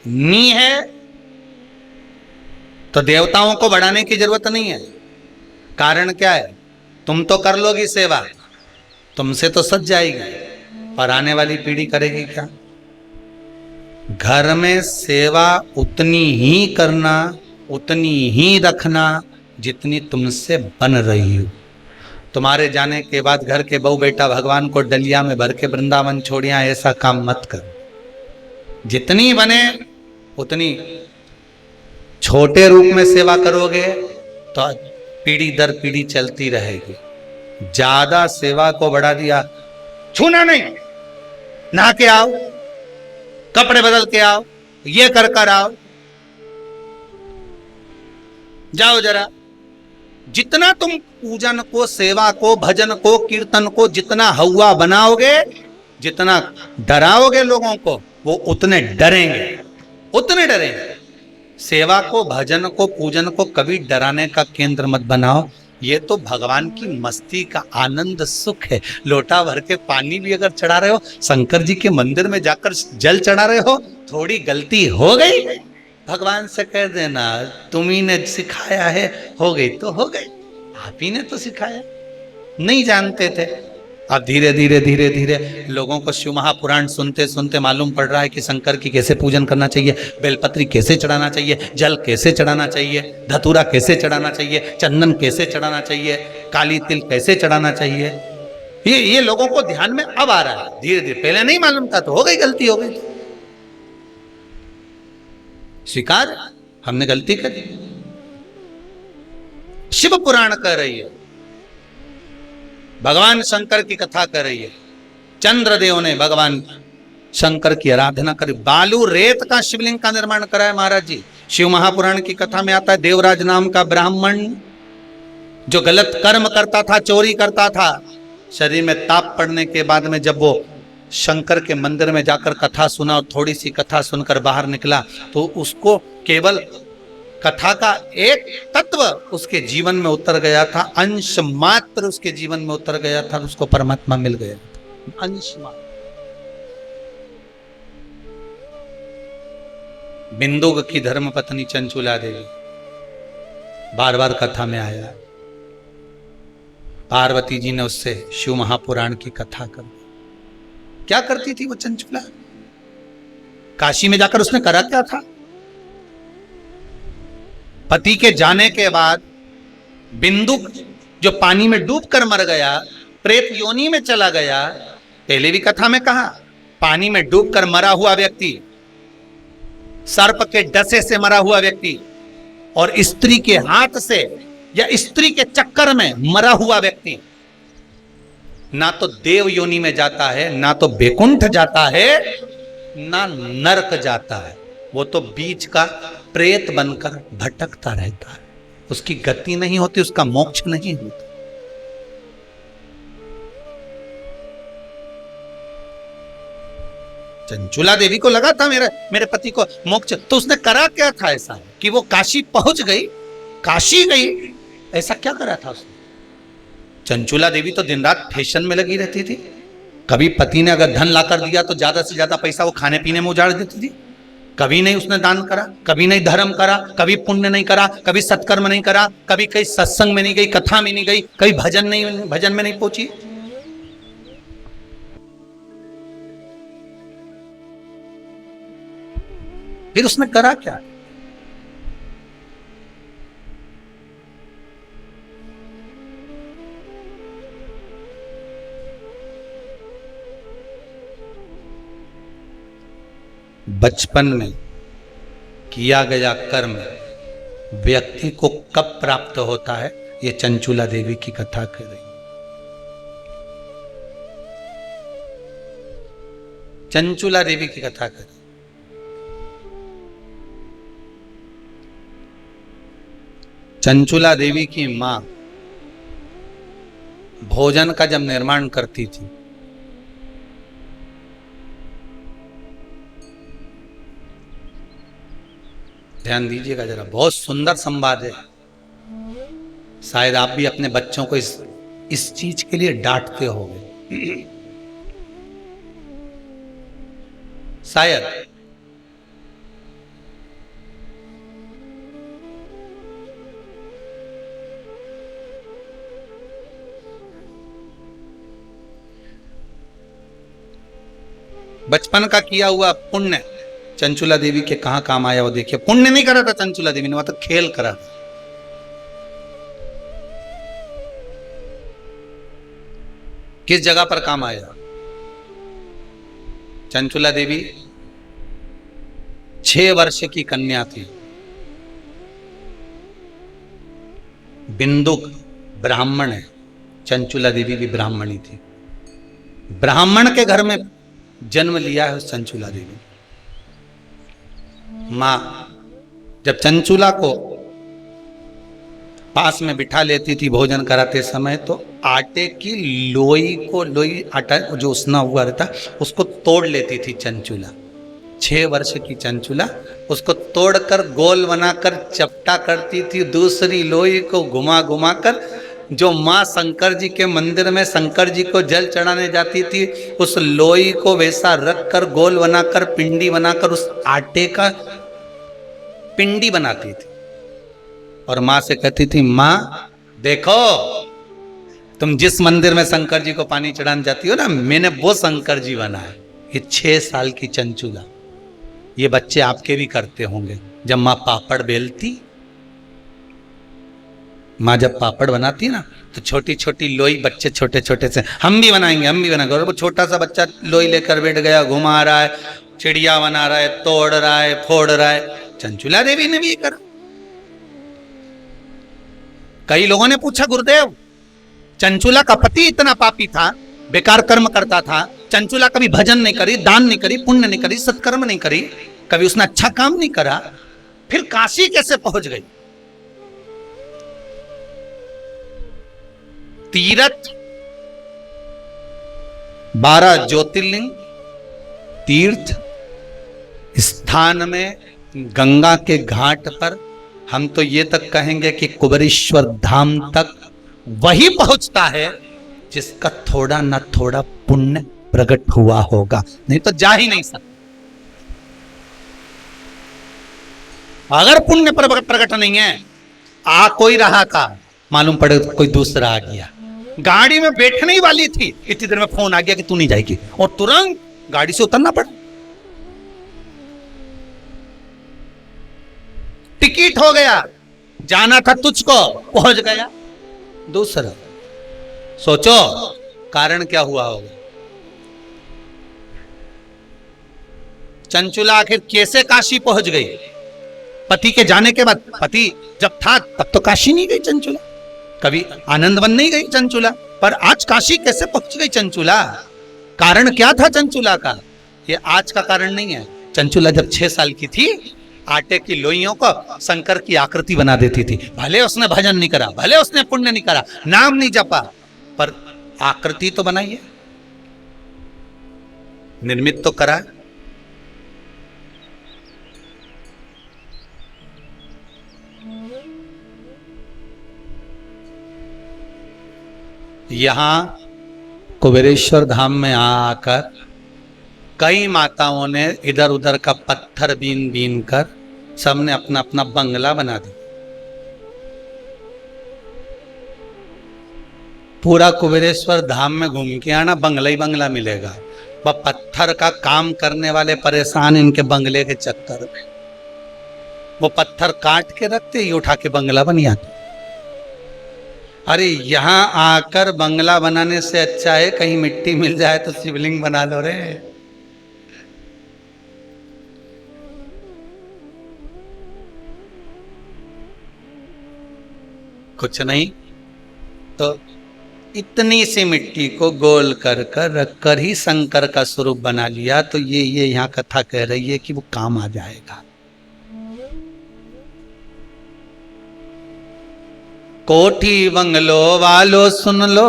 नी है तो देवताओं को बढ़ाने की जरूरत नहीं है। कारण क्या है, तुम तो कर लोगी सेवा, तुमसे तो सज जाएगी, पर आने वाली पीढ़ी करेगी क्या? घर में सेवा उतनी ही करना, उतनी ही रखना जितनी तुमसे बन रही हो। तुम्हारे जाने के बाद घर के बहू बेटा भगवान को डलिया में भर के वृंदावन छोड़िया, ऐसा काम मत करो। जितनी बने उतनी छोटे रूप में सेवा करोगे तो पीढ़ी दर पीढ़ी चलती रहेगी। ज्यादा सेवा को बढ़ा दिया, छूना नहीं, नहा के आओ, कपड़े बदल के आओ, ये कर आओ, जाओ जरा। जितना तुम पूजन को, सेवा को, भजन को, कीर्तन को जितना हवा बनाओगे, जितना डराओगे लोगों को, वो उतने डरेंगे, उतने डरेंगे। सेवा को, भजन को, पूजन को कभी डराने का केंद्र मत बनाओ। ये तो भगवान की मस्ती का आनंद सुख है। लोटा भर के पानी भी अगर चढ़ा रहे हो, शंकर जी के मंदिर में जाकर जल चढ़ा रहे हो, थोड़ी गलती हो गई, भगवान से कह देना तुम्ही ने सिखाया है, हो गई तो हो गई, आप ही ने तो सिखाया, नहीं जानते थे। अब धीरे धीरे धीरे धीरे लोगों को शिव महापुराण सुनते सुनते मालूम पड़ रहा है कि शंकर की कैसे पूजन करना चाहिए, बेलपत्री कैसे चढ़ाना चाहिए, जल कैसे चढ़ाना चाहिए, धतूरा कैसे चढ़ाना चाहिए, चंदन कैसे चढ़ाना चाहिए, काली तिल कैसे चढ़ाना चाहिए। ये लोगों को ध्यान में अब आ रहा है धीरे धीरे। पहले नहीं मालूम था तो हो गई, गलती हो गई, स्वीकार, हमने गलती करी। शिव पुराण कह रही है, भगवान शंकर की कथा कर रही है। चंद्रदेव ने भगवान शंकर की आराधना करी, बालू रेत का शिवलिंग का निर्माण कराया महाराज जी। शिव महापुराण की कथा में आता है, देवराज नाम का ब्राह्मण जो गलत कर्म करता था, चोरी करता था, शरीर में ताप पड़ने के बाद में जब वो शंकर के मंदिर में जाकर कथा सुना और थोड़ी सी कथा सुनकर बाहर निकला, तो उसको केवल कथा का एक तत्व उसके जीवन में उतर गया था, अंश मात्र उसके जीवन में उतर गया था, उसको परमात्मा मिल गया, अंश मात्र। बिंदुक की धर्म पत्नी चंचुला देवी बार बार कथा में आया, पार्वती जी ने उससे शिव महापुराण की कथा कर। क्या करती थी वो चंचुला? काशी में जाकर उसने करा क्या था? पति के जाने के बाद बिंदुक जो पानी में डूबकर मर गया, प्रेत योनि में चला गया। पहले भी कथा में कहा, पानी में डूबकर मरा हुआ व्यक्ति, सर्प के डसे से मरा हुआ व्यक्ति और स्त्री के हाथ से या स्त्री के चक्कर में मरा हुआ व्यक्ति ना तो देव योनि में जाता है, ना तो बैकुंठ जाता है, ना नरक जाता है। वो तो बीच का प्रेत बनकर भटकता रहता है, उसकी गति नहीं होती, उसका मोक्ष नहीं होता। चंचुला देवी को लगा था मेरे पति को मोक्ष, तो उसने करा क्या था ऐसा कि वो काशी पहुंच गई, काशी गई, ऐसा क्या करा था उसने? चंचुला देवी तो दिन रात फैशन में लगी रहती थी। कभी पति ने अगर धन लाकर दिया तो ज्यादा से ज्यादा पैसा वो खाने पीने में उजाड़ देती थी। कभी नहीं उसने दान करा, कभी नहीं धर्म करा, कभी पुण्य नहीं करा, कभी सत्कर्म नहीं करा, कभी कहीं सत्संग में नहीं गई, कथा में नहीं गई, कभी भजन में नहीं पहुंची। फिर उसने करा क्या? बचपन में किया गया कर्म व्यक्ति को कब प्राप्त होता है, ये चंचुला देवी की कथा कह रही। चंचुला देवी की कथा करें। चंचुला देवी की मां भोजन का जब निर्माण करती थी, ध्यान दीजिएगा जरा, बहुत सुंदर संवाद है। शायद आप भी अपने बच्चों को इस चीज के लिए डांटते होंगे शायद। बचपन का किया हुआ पुण्य चंचुला देवी के कहां काम आया वो देखिए। पुण्य नहीं करा था चंचुला देवी ने, वह तो खेल करा था। किस जगह पर काम आया? चंचुला देवी 6 वर्ष की कन्या थी। बिंदुक ब्राह्मण है, चंचुला देवी भी ब्राह्मणी थी। ब्राह्मण के घर में जन्म लिया है उस चंचुला देवी। मां जब चंचुला को पास में बिठा लेती थी भोजन कराते समय, तो आटे की लोई आटा जो उसना हुआ रहता उसको तोड़ लेती थी चंचुला। 6 वर्ष की चंचुला उसको तोड़कर गोल बनाकर चपटा करती थी। दूसरी लोई को घुमा घुमा कर जो माँ शंकर जी के मंदिर में शंकर जी को जल चढ़ाने जाती थी, उस लोई को वैसा रखकर गोल बनाकर पिंडी बनाकर उस आटे का पिंडी बनाती थी और माँ से कहती थी, माँ देखो तुम जिस मंदिर में शंकर जी को पानी चढ़ाने जाती हो ना, मैंने वो शंकर जी बनाया। ये 6 साल की चंचुला, ये बच्चे आपके भी करते होंगे। जब माँ पापड़ बेलती, माँ जब पापड़ बनाती ना तो छोटी छोटी लोई बच्चे छोटे छोटे से, हम भी बनाएंगे हम भी बनाएंगे। और वो छोटा सा बच्चा लोई लेकर बैठ गया, घुमा रहा है, चिड़िया बना रहा है, तोड़ रहा है, फोड़ रहा है। चंचुला देवी ने भी ये करा। कई लोगों ने पूछा, गुरुदेव चंचुला का पति इतना पापी था, बेकार कर्म करता था, चंचुला कभी भजन नहीं करी, दान नहीं करी, पुण्य नहीं करी, सत्कर्म नहीं करी, कभी उसने अच्छा काम नहीं करा, फिर काशी कैसे पहुंच गई? तीर्थ 12 ज्योतिर्लिंग तीर्थ स्थान में गंगा के घाट पर, हम तो ये तक कहेंगे कि कुबेरेश्वर धाम तक वही पहुंचता है जिसका थोड़ा ना थोड़ा पुण्य प्रकट हुआ होगा, नहीं तो जा ही नहीं सकता। अगर पुण्य प्रकट नहीं है, आ कोई रहा था, मालूम पड़े कोई दूसरा आ गया, गाड़ी में बैठने ही वाली थी, इतनी देर में फोन आ गया कि तू नहीं जाएगी, और तुरंत गाड़ी से उतरना पड़ा। टिकट हो गया, जाना था तुझको, पहुंच गया दूसरा। सोचो कारण क्या हुआ होगा। चंचुला आखिर कैसे काशी पहुंच गई? पति के जाने के बाद, पति जब था तब तो काशी नहीं गई चंचुला, कभी आनंदवन नहीं गई चंचुला, पर आज काशी कैसे पहुंच गई चंचुला? कारण क्या था चंचुला का? ये आज का कारण नहीं है। चंचुला जब 6 साल की थी, आटे की लोइयों को शंकर की आकृति बना देती थी। भले उसने भजन नहीं करा, भले उसने पुण्य नहीं करा, नाम नहीं जपा, पर आकृति तो बनाई है, निर्मित तो करा। यहां कुबेरेश्वर धाम में आकर कई माताओं ने इधर उधर का पत्थर बीन बीन कर सबने अपना अपना बंगला बना दिया। पूरा कुबेरेश्वर धाम में घूम के आना, बंगला ही बंगला मिलेगा। वह पत्थर का काम करने वाले परेशान इनके बंगले के चक्कर में, वो पत्थर काट के रखते, ये उठा के बंगला बन जाते। अरे यहां आकर बंगला बनाने से अच्छा है कहीं मिट्टी मिल जाए तो शिवलिंग बना लो रे। कुछ नहीं तो इतनी सी मिट्टी को गोल कर कर रख कर ही शंकर का स्वरूप बना लिया, तो ये यहाँ कथा कह रही है कि वो काम आ जाएगा। कोठी बंगलो वालो सुन लो,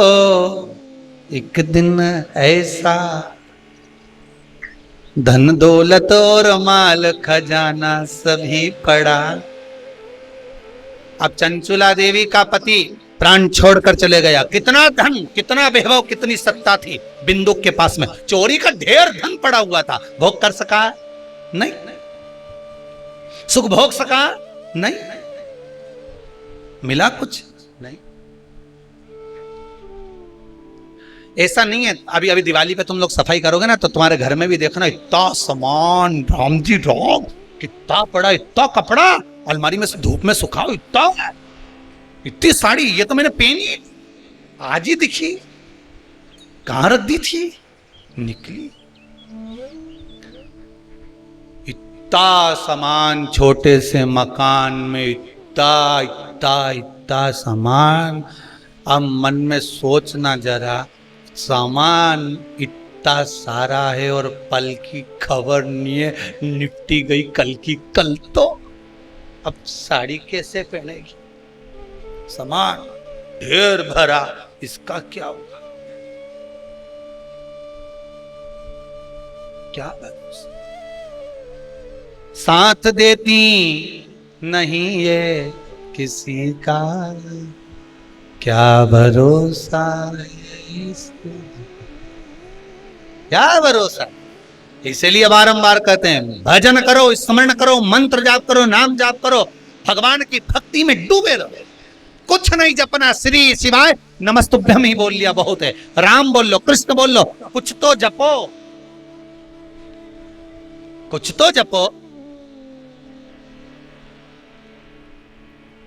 एक दिन ऐसा धन दौलत और माल खजाना सभी पड़ा। अब चंचुला देवी का पति प्राण छोड़कर चले गया। कितना धन, कितना वैभव, कितनी सत्ता थी बिंदुक के पास में, चोरी का ढेर धन पड़ा हुआ था। भोग कर सका नहीं, सुख भोग सका नहीं, मिला कुछ नहीं। ऐसा नहीं है, अभी अभी दिवाली पे तुम लोग सफाई करोगे ना, तो तुम्हारे घर में भी देखना इतना सामान, राम जी राम, कितना पड़ा, इतना कपड़ा अलमारी में धूप में सुखाओ, इतनी साड़ी, ये तो मैंने पहनी आज ही दिखी, कहां रख दी थी, निकली। इतना सामान, छोटे से मकान में इतना इतना इतना सामान। अब मन में सोचना जरा, सामान इतना सारा है और पल की खबर नहीं है, निपटी गई कल की कल। तो अब साड़ी कैसे पहनेगी, सामान ढेर भरा, इसका क्या होगा, क्या भरोसा। साथ देती नहीं ये किसी का, क्या भरोसा है इसको, क्या भरोसा। इसीलिए बारंबार कहते हैं, भजन करो, स्मरण करो, मंत्र जाप करो, नाम जाप करो, भगवान की भक्ति में डूबे रहो। कुछ नहीं जपना, श्री शिवाय नमस्तुभ्यम ही बोल लिया बहुत है। राम बोल लो, कृष्ण बोल लो, कुछ तो जपो, कुछ तो जपो।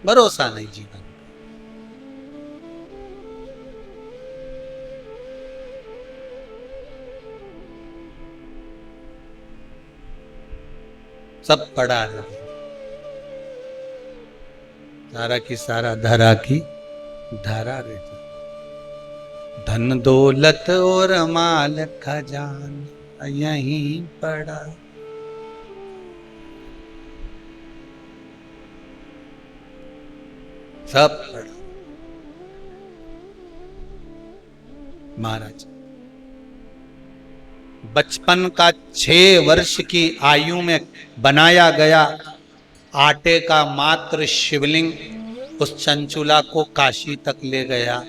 भरोसा नहीं जीवन, सब पड़ा है, सारा की सारा धरा की धरा रहती। धन दौलत और माल खजाना यहीं पड़ा, सब पड़ा। महाराज बचपन का 6 वर्ष की आयु में बनाया गया आटे का मात्र शिवलिंग उस चंचुला को काशी तक ले गया।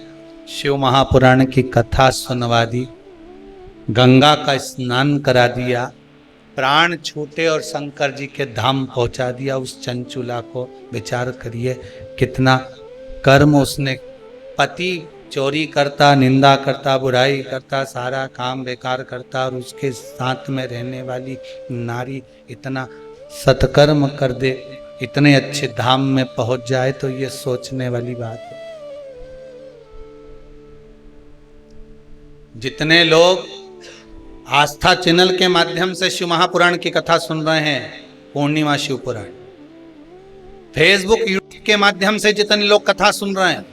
शिव महापुराण की कथा सुनवा दी, गंगा का स्नान करा दिया, प्राण छूटे और शंकर जी के धाम पहुंचा दिया उस चंचुला को। विचार करिए कितना कर्म उसने। पति चोरी करता, निंदा करता, बुराई करता, सारा काम बेकार करता, और उसके साथ में रहने वाली नारी इतना सत्कर्म कर दे, इतने अच्छे धाम में पहुंच जाए, तो ये सोचने वाली बात है। जितने लोग आस्था चैनल के माध्यम से शिव महापुराण की कथा सुन रहे हैं, पूर्णिमा शिव पुराण, फेसबुक यूट्यूब के माध्यम से जितने लोग कथा सुन रहे हैं,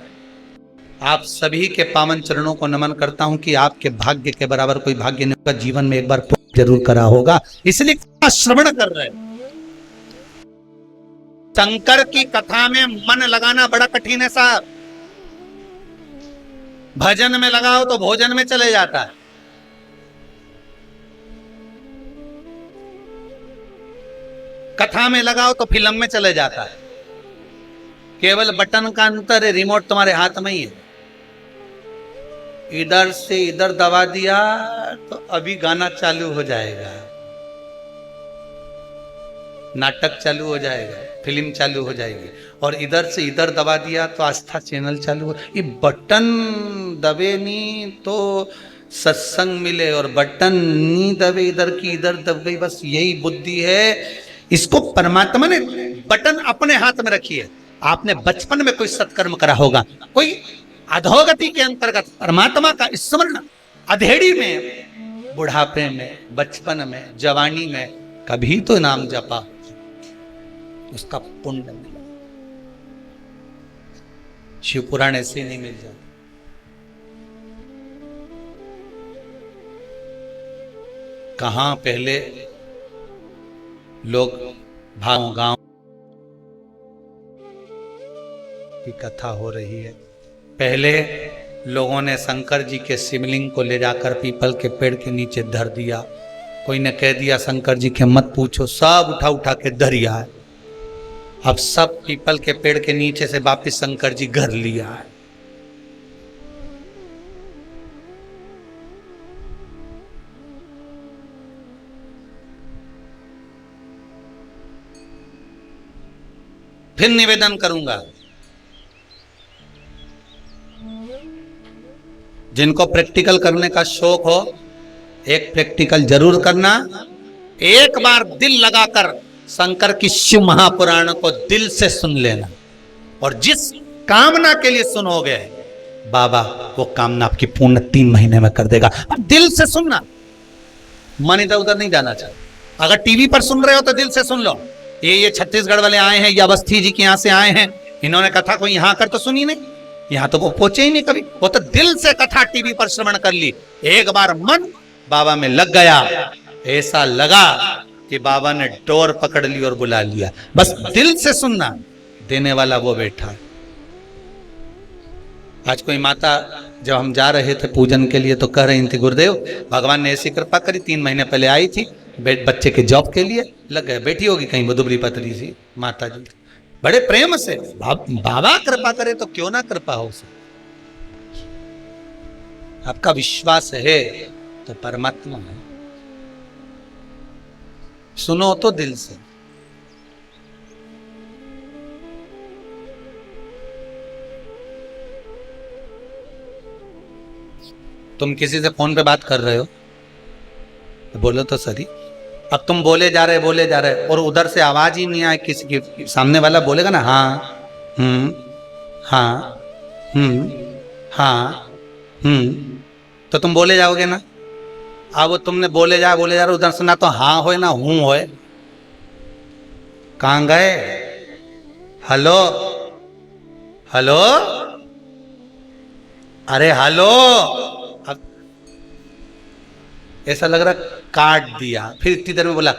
आप सभी के पावन चरणों को नमन करता हूं कि आपके भाग्य के बराबर कोई भाग्य नहीं होगा, जीवन में एक बार जरूर करा होगा, इसलिए श्रवण कर रहे हैं। शंकर की कथा में मन लगाना बड़ा कठिन है साहब। भजन में लगाओ तो भोजन में चले जाता है, कथा में लगाओ तो फिल्म में चले जाता है। केवल बटन का अंतर है, रिमोट तुम्हारे हाथ में ही है। इधर से इधर दबा दिया तो अभी गाना चालू हो जाएगा, नाटक चालू हो जाएगा, फिल्म चालू हो जाएगी, और इधर से इधर दबा दिया तो आस्था चैनल चालू हो। ये बटन दबे नहीं तो सत्संग मिले, और बटन नहीं दबे, इधर की इधर दब गई, बस यही बुद्धि है। इसको परमात्मा ने बटन अपने हाथ में रखी है। आपने बचपन में कोई सत्कर्म करा होगा, कोई अधोगति के अंतर्गत परमात्मा का स्मरण अधेड़ी में, बुढ़ापे में, बचपन में, जवानी में कभी तो नाम जपा, उसका पुण्य मिला। शिव पुराण ऐसे नहीं मिल जाता। कहाँ पहले लोग भाव गांव की कथा हो रही है। पहले लोगों ने शंकर जी के शिवलिंग को ले जाकर पीपल के पेड़ के नीचे धर दिया। कोई ने कह दिया शंकर जी के मत पूछो, सब उठा उठा के धरिया है। अब सब पीपल के पेड़ के नीचे से वापिस शंकर जी घर लिया है। फिर निवेदन करूंगा, जिनको प्रैक्टिकल करने का शौक हो, एक प्रैक्टिकल जरूर करना। एक बार दिल लगाकर शंकर की शिव महापुराण को दिल से सुन लेना, और जिस कामना के लिए सुनोगे बाबा वो कामना आपकी पूर्ण 3 महीने में कर देगा। अब दिल से सुनना, मन इधर उधर नहीं जाना चाहिए। अगर टीवी पर सुन रहे हो तो दिल से सुन लो। ये छत्तीसगढ़ वाले आए हैं, या अवस्थी जी के यहां से आए हैं, इन्होंने कथा को यहां कर तो सुनी नहीं, यहां तो वो पहुंचे ही नहीं कभी। वो तो दिल से कथा टीवी पर श्रवण कर ली। एक बार मन बाबा में लग गया, ऐसा लगा कि बाबा ने डोर पकड़ ली और बुला लिया। बस दिल से सुनना, देने वाला वो बैठा है। आज कोई माता जब हम जा रहे थे पूजन के लिए तो कह रही थी, गुरुदेव भगवान ने ऐसी कृपा करी, 3 महीने पहले आई थी बच्चे के जॉब के लिए, लग गए, बैठी होगी कहीं दुबली पतली सी माता जी, बड़े प्रेम से। बाबा कृपा करे तो क्यों ना कृपा हो सके। आपका विश्वास है तो परमात्मा है। सुनो तो दिल से। तुम किसी से फोन पे बात कर रहे हो तो बोलो तो सही। अब तुम बोले जा रहे और उधर से आवाज ही नहीं आए किसी की, सामने वाला बोलेगा ना हाँ हाँ हाँ तो तुम बोले जाओगे ना। अब वो तुमने बोले जा रहे उधर से ना तो हाँ होए ना हूं होए। कहाँ गए? हेलो हेलो, अरे हेलो। अब ऐसा लग रहा काट दिया, फिर इतनी देर में बोला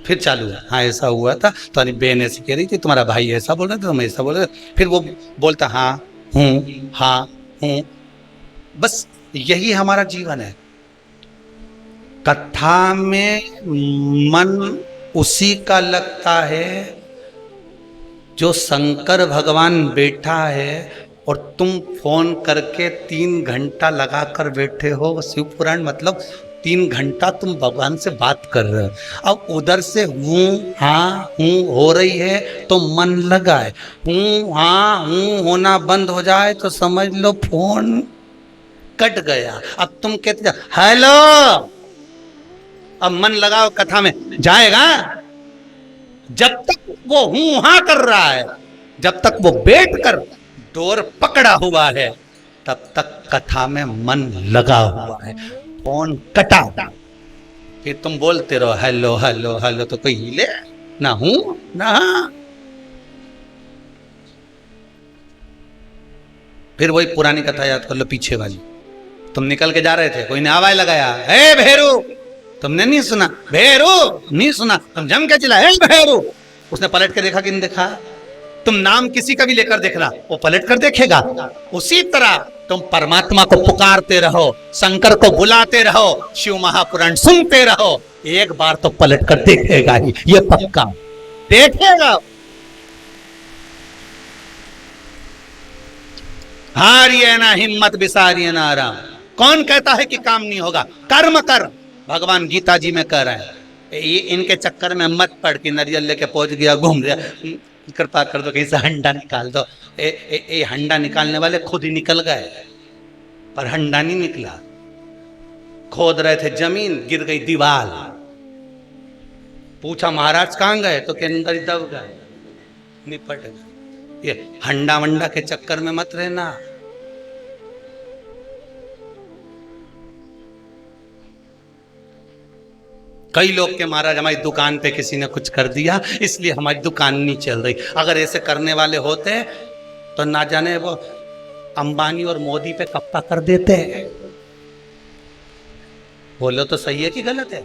फिर चालू है। हाँ ऐसा हुआ था, तो बहन ऐसी कह रही थी, तुम्हारा भाई ऐसा बोल रहा था, तुम ऐसा बोल रहे थे। फिर वो बोलता हाँ हूँ। बस यही हमारा जीवन है। कथा में मन उसी का लगता है जो शंकर भगवान बैठा है, और तुम फोन करके 3 घंटा लगाकर बैठे हो। शिव पुराण मतलब 3 घंटा तुम भगवान से बात कर रहे हो। अब उधर से हूँ हाँ हूँ हो रही है तो मन लगा है, हूँ हाँ हूँ होना बंद हो जाए तो समझ लो फोन कट गया। अब तुम कहते जाओ हेलो, अब मन लगाओ कथा में, जाएगा? जब तक वो हूँ हाँ कर रहा है, जब तक वो बैठ कर डोर पकड़ा हुआ है, तब तक कथा में मन लगा हुआ है। फोन कटा, फिर तुम बोलते रहो हेलो हेलो हेलो, तो कोई हिले ना हूं ना। फिर वही पुरानी कथा याद कर लो, पीछे वाली। तुम निकल के जा रहे थे, कोई ने आवाज लगाया, हे भेरू, तुमने नहीं सुना, भेरू नहीं सुना, तुम जम के चिल्लाए हे भेरू। उसने पलट के देखा कि नहीं देखा? तुम नाम किसी का भी लेकर देखना, वो पलट कर देखेगा। उसी तरह तुम परमात्मा को पुकारते रहो, शंकर को बुलाते रहो, शिव महापुराण सुनते रहो, एक बार तो पलट कर देखेगा ही, ये पक्का देखेगा। हारिए ना हिम्मत, बिसारिए ना आराम। कौन कहता है कि काम नहीं होगा? कर्म कर, भगवान गीता जी में कह रहे हैं। ये इनके चक्कर में मत पड़ कि नारियल लेके पहुंच गया, घूम गया, कृपा कर दो कहीं से हंडा निकाल दो। ए हंडा निकालने वाले खुद ही निकल गए, पर हंडा नहीं निकला। खोद रहे थे जमीन, गिर गई दीवार। पूछा महाराज कहां गए, तो के अंदर ही दब गए, निपट गए। ये हंडा वंडा के चक्कर में मत रहना। कई लोग के महाराज हमारी दुकान पे किसी ने कुछ कर दिया इसलिए हमारी दुकान नहीं चल रही। अगर ऐसे करने वाले होते तो ना जाने वो अंबानी और मोदी पे कब्जा कर देते। बोलो तो सही है कि गलत है?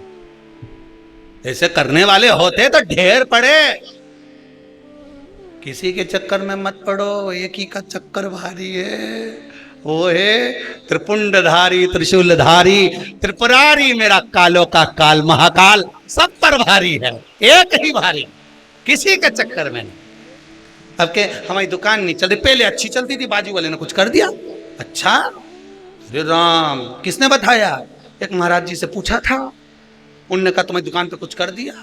ऐसे करने वाले होते तो ढेर पड़े। किसी के चक्कर में मत पड़ो, एक ही का चक्कर भारी है, वो है त्रिपुंडधारी त्रिशूलधारी त्रिपुरारी, मेरा कालो का काल महाकाल सब पर भारी है, एक ही भारी, किसी के चक्कर में नहीं। अब के हमारी दुकान नहीं चल रही, पहले अच्छी चलती थी, बाजू वाले ने कुछ कर दिया, अच्छा अरे राम किसने बताया? एक महाराज जी से पूछा था, उनने कहा तुम्हारी दुकान पे कुछ कर दिया।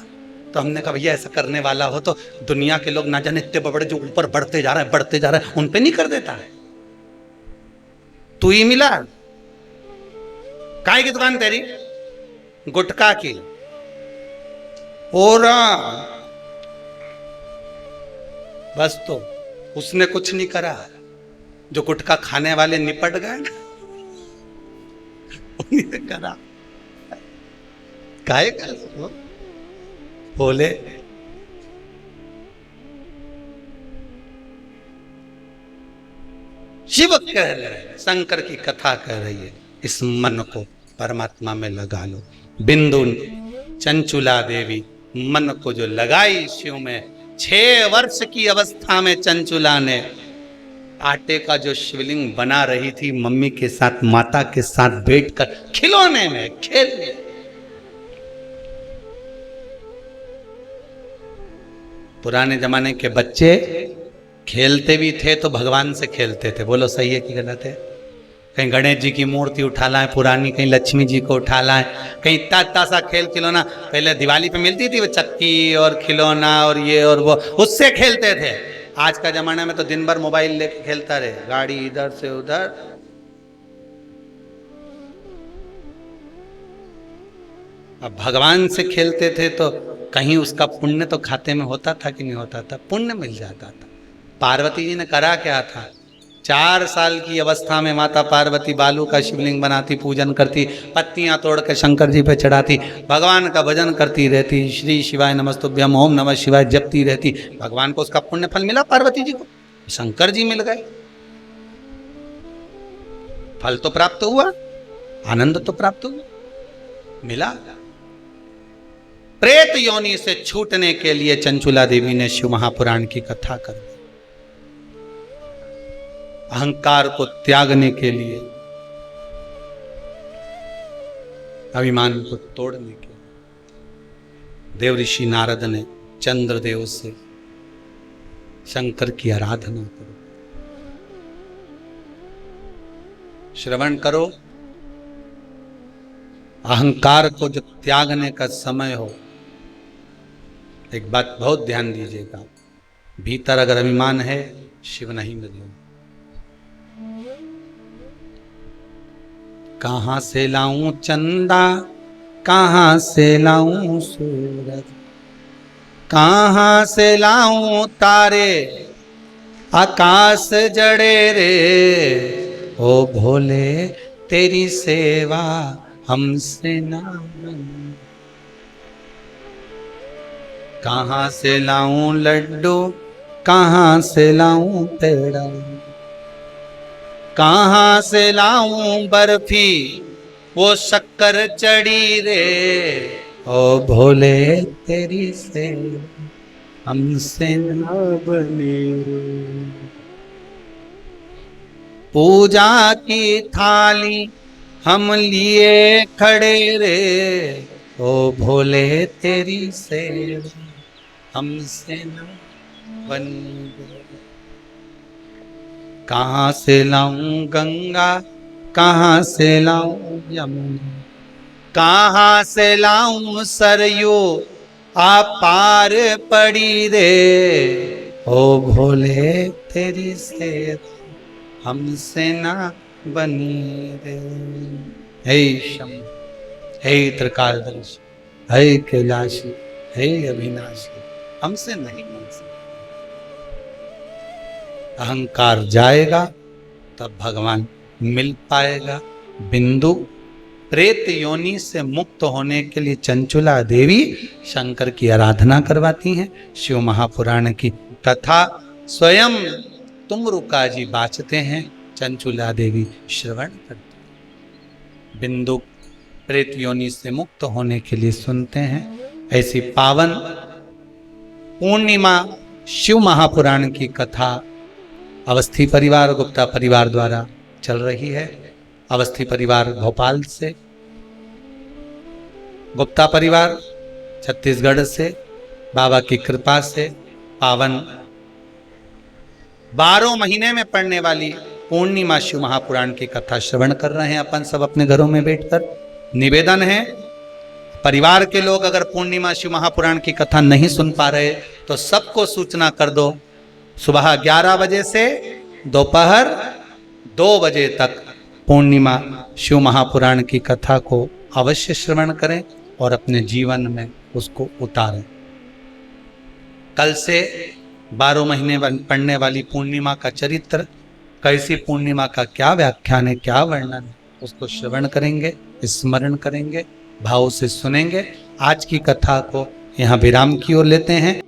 तो हमने कहा भैया ऐसा करने वाला हो तो दुनिया के लोग ना जाने इतने बड़े जो ऊपर बढ़ते जा रहे हैं उन पे नहीं कर देता है। तू ही मिला, काय की दुकान तेरी? गुटखा की। और बस तो उसने कुछ नहीं करा, जो गुटखा खाने वाले निपट गए ना उन्हीं करा। काय कर बोले शिव कह रहे, शंकर की कथा कह रही है, इस मन को परमात्मा में लगा लो। बिंदु चंचुला देवी मन को जो लगाई शिव में, 6 वर्ष की अवस्था में चंचुला ने आटे का जो शिवलिंग बना रही थी, मम्मी के साथ माता के साथ बैठकर खिलौने में खेलने। पुराने जमाने के बच्चे खेलते भी थे तो भगवान से खेलते थे, बोलो सही है कि गलत है? कहीं गणेश जी की मूर्ति उठा लाए पुरानी, कहीं लक्ष्मी जी को उठा लाए, कहीं इतना सा खेल खिलौना पहले दिवाली पे मिलती थी वो चक्की और खिलौना और ये और वो, उससे खेलते थे। आज का जमाना में तो दिन भर मोबाइल लेके खेलता रहे, गाड़ी इधर से उधर। अब भगवान से खेलते थे तो कहीं उसका पुण्य तो खाते में होता था कि नहीं होता था? पुण्य मिल जाता था। पार्वती जी ने करा क्या था? 4 साल की अवस्था में माता पार्वती बालू का शिवलिंग बनाती, पूजन करती, पत्तियां तोड़ के शंकर जी पे चढ़ाती, भगवान का भजन करती रहती, श्री शिवाय नमस्तुभ्यम ओम नमः शिवाय जपती रहती। भगवान को उसका पुण्य फल मिला, पार्वती जी को शंकर जी मिल गए। फल तो प्राप्त हुआ, आनंद तो प्राप्त हुआ, मिला। प्रेत योनि से छूटने के लिए चंचुला देवी ने शिव महापुराण की कथा कर दी। अहंकार को त्यागने के लिए, अभिमान को तोड़ने के लिए देव ऋषि नारद ने चंद्रदेव से शंकर की आराधना करो, श्रवण करो। अहंकार को जो त्यागने का समय हो, एक बात बहुत ध्यान दीजिएगा, भीतर अगर अभिमान है शिव नहीं मिलेगा। कहां से लाऊं चंदा, कहां से लाऊं सूरज, कहां से लाऊं तारे, आकाश जड़े रे, ओ भोले तेरी सेवा हमसे ना बनी। कहां से लाऊं लड्डू, कहां से लाऊं पेड़ा, कहां से लाऊं बर्फी, वो शक्कर चढ़ी रे, ओ भोले तेरी से हमसे ना बनी। पूजा की थाली हम लिए खड़े रे, ओ भोले तेरी से हमसे ना बनी। कहां से लाऊं गंगा, कहां से लाऊं यमुना, कहां से लाऊं सरयू, पार पड़ी रे, ओ भोले तेरी से हमसे ना बनी रे। हे शंभु, हे त्रिकालदर्शी, हे कैलाशी, हे अविनाशी, हमसे नहीं बन सकता। अहंकार जाएगा तब भगवान मिल पाएगा। बिंदु प्रेत योनि से मुक्त होने के लिए चंचुला देवी शंकर की आराधना करवाती हैं। शिव महापुराण की कथा स्वयं तुमरुका जी बाचते हैं, चंचुला देवी श्रवण करती। बिंदु प्रेत योनि से मुक्त होने के लिए सुनते हैं। ऐसी पावन पूर्णिमा शिव महापुराण की कथा अवस्थी परिवार गुप्ता परिवार द्वारा चल रही है। अवस्थी परिवार भोपाल से, गुप्ता परिवार छत्तीसगढ़ से, बाबा की कृपा से पावन 12 महीने में पढ़ने वाली पूर्णिमा शिव महापुराण की कथा श्रवण कर रहे हैं अपन सब अपने घरों में बैठकर। निवेदन है, परिवार के लोग अगर पूर्णिमा शिव महापुराण की कथा नहीं सुन पा रहे तो सबको सूचना कर दो, सुबह 11 बजे से दोपहर 2 बजे तक पूर्णिमा शिव महापुराण की कथा को अवश्य श्रवण करें और अपने जीवन में उसको उतारें। कल से 12 महीने पढ़ने वाली पूर्णिमा का चरित्र, कैसी पूर्णिमा का क्या व्याख्यान है, क्या वर्णन है, उसको श्रवण करेंगे, स्मरण करेंगे, भाव से सुनेंगे। आज की कथा को यहाँ विराम की ओर लेते हैं।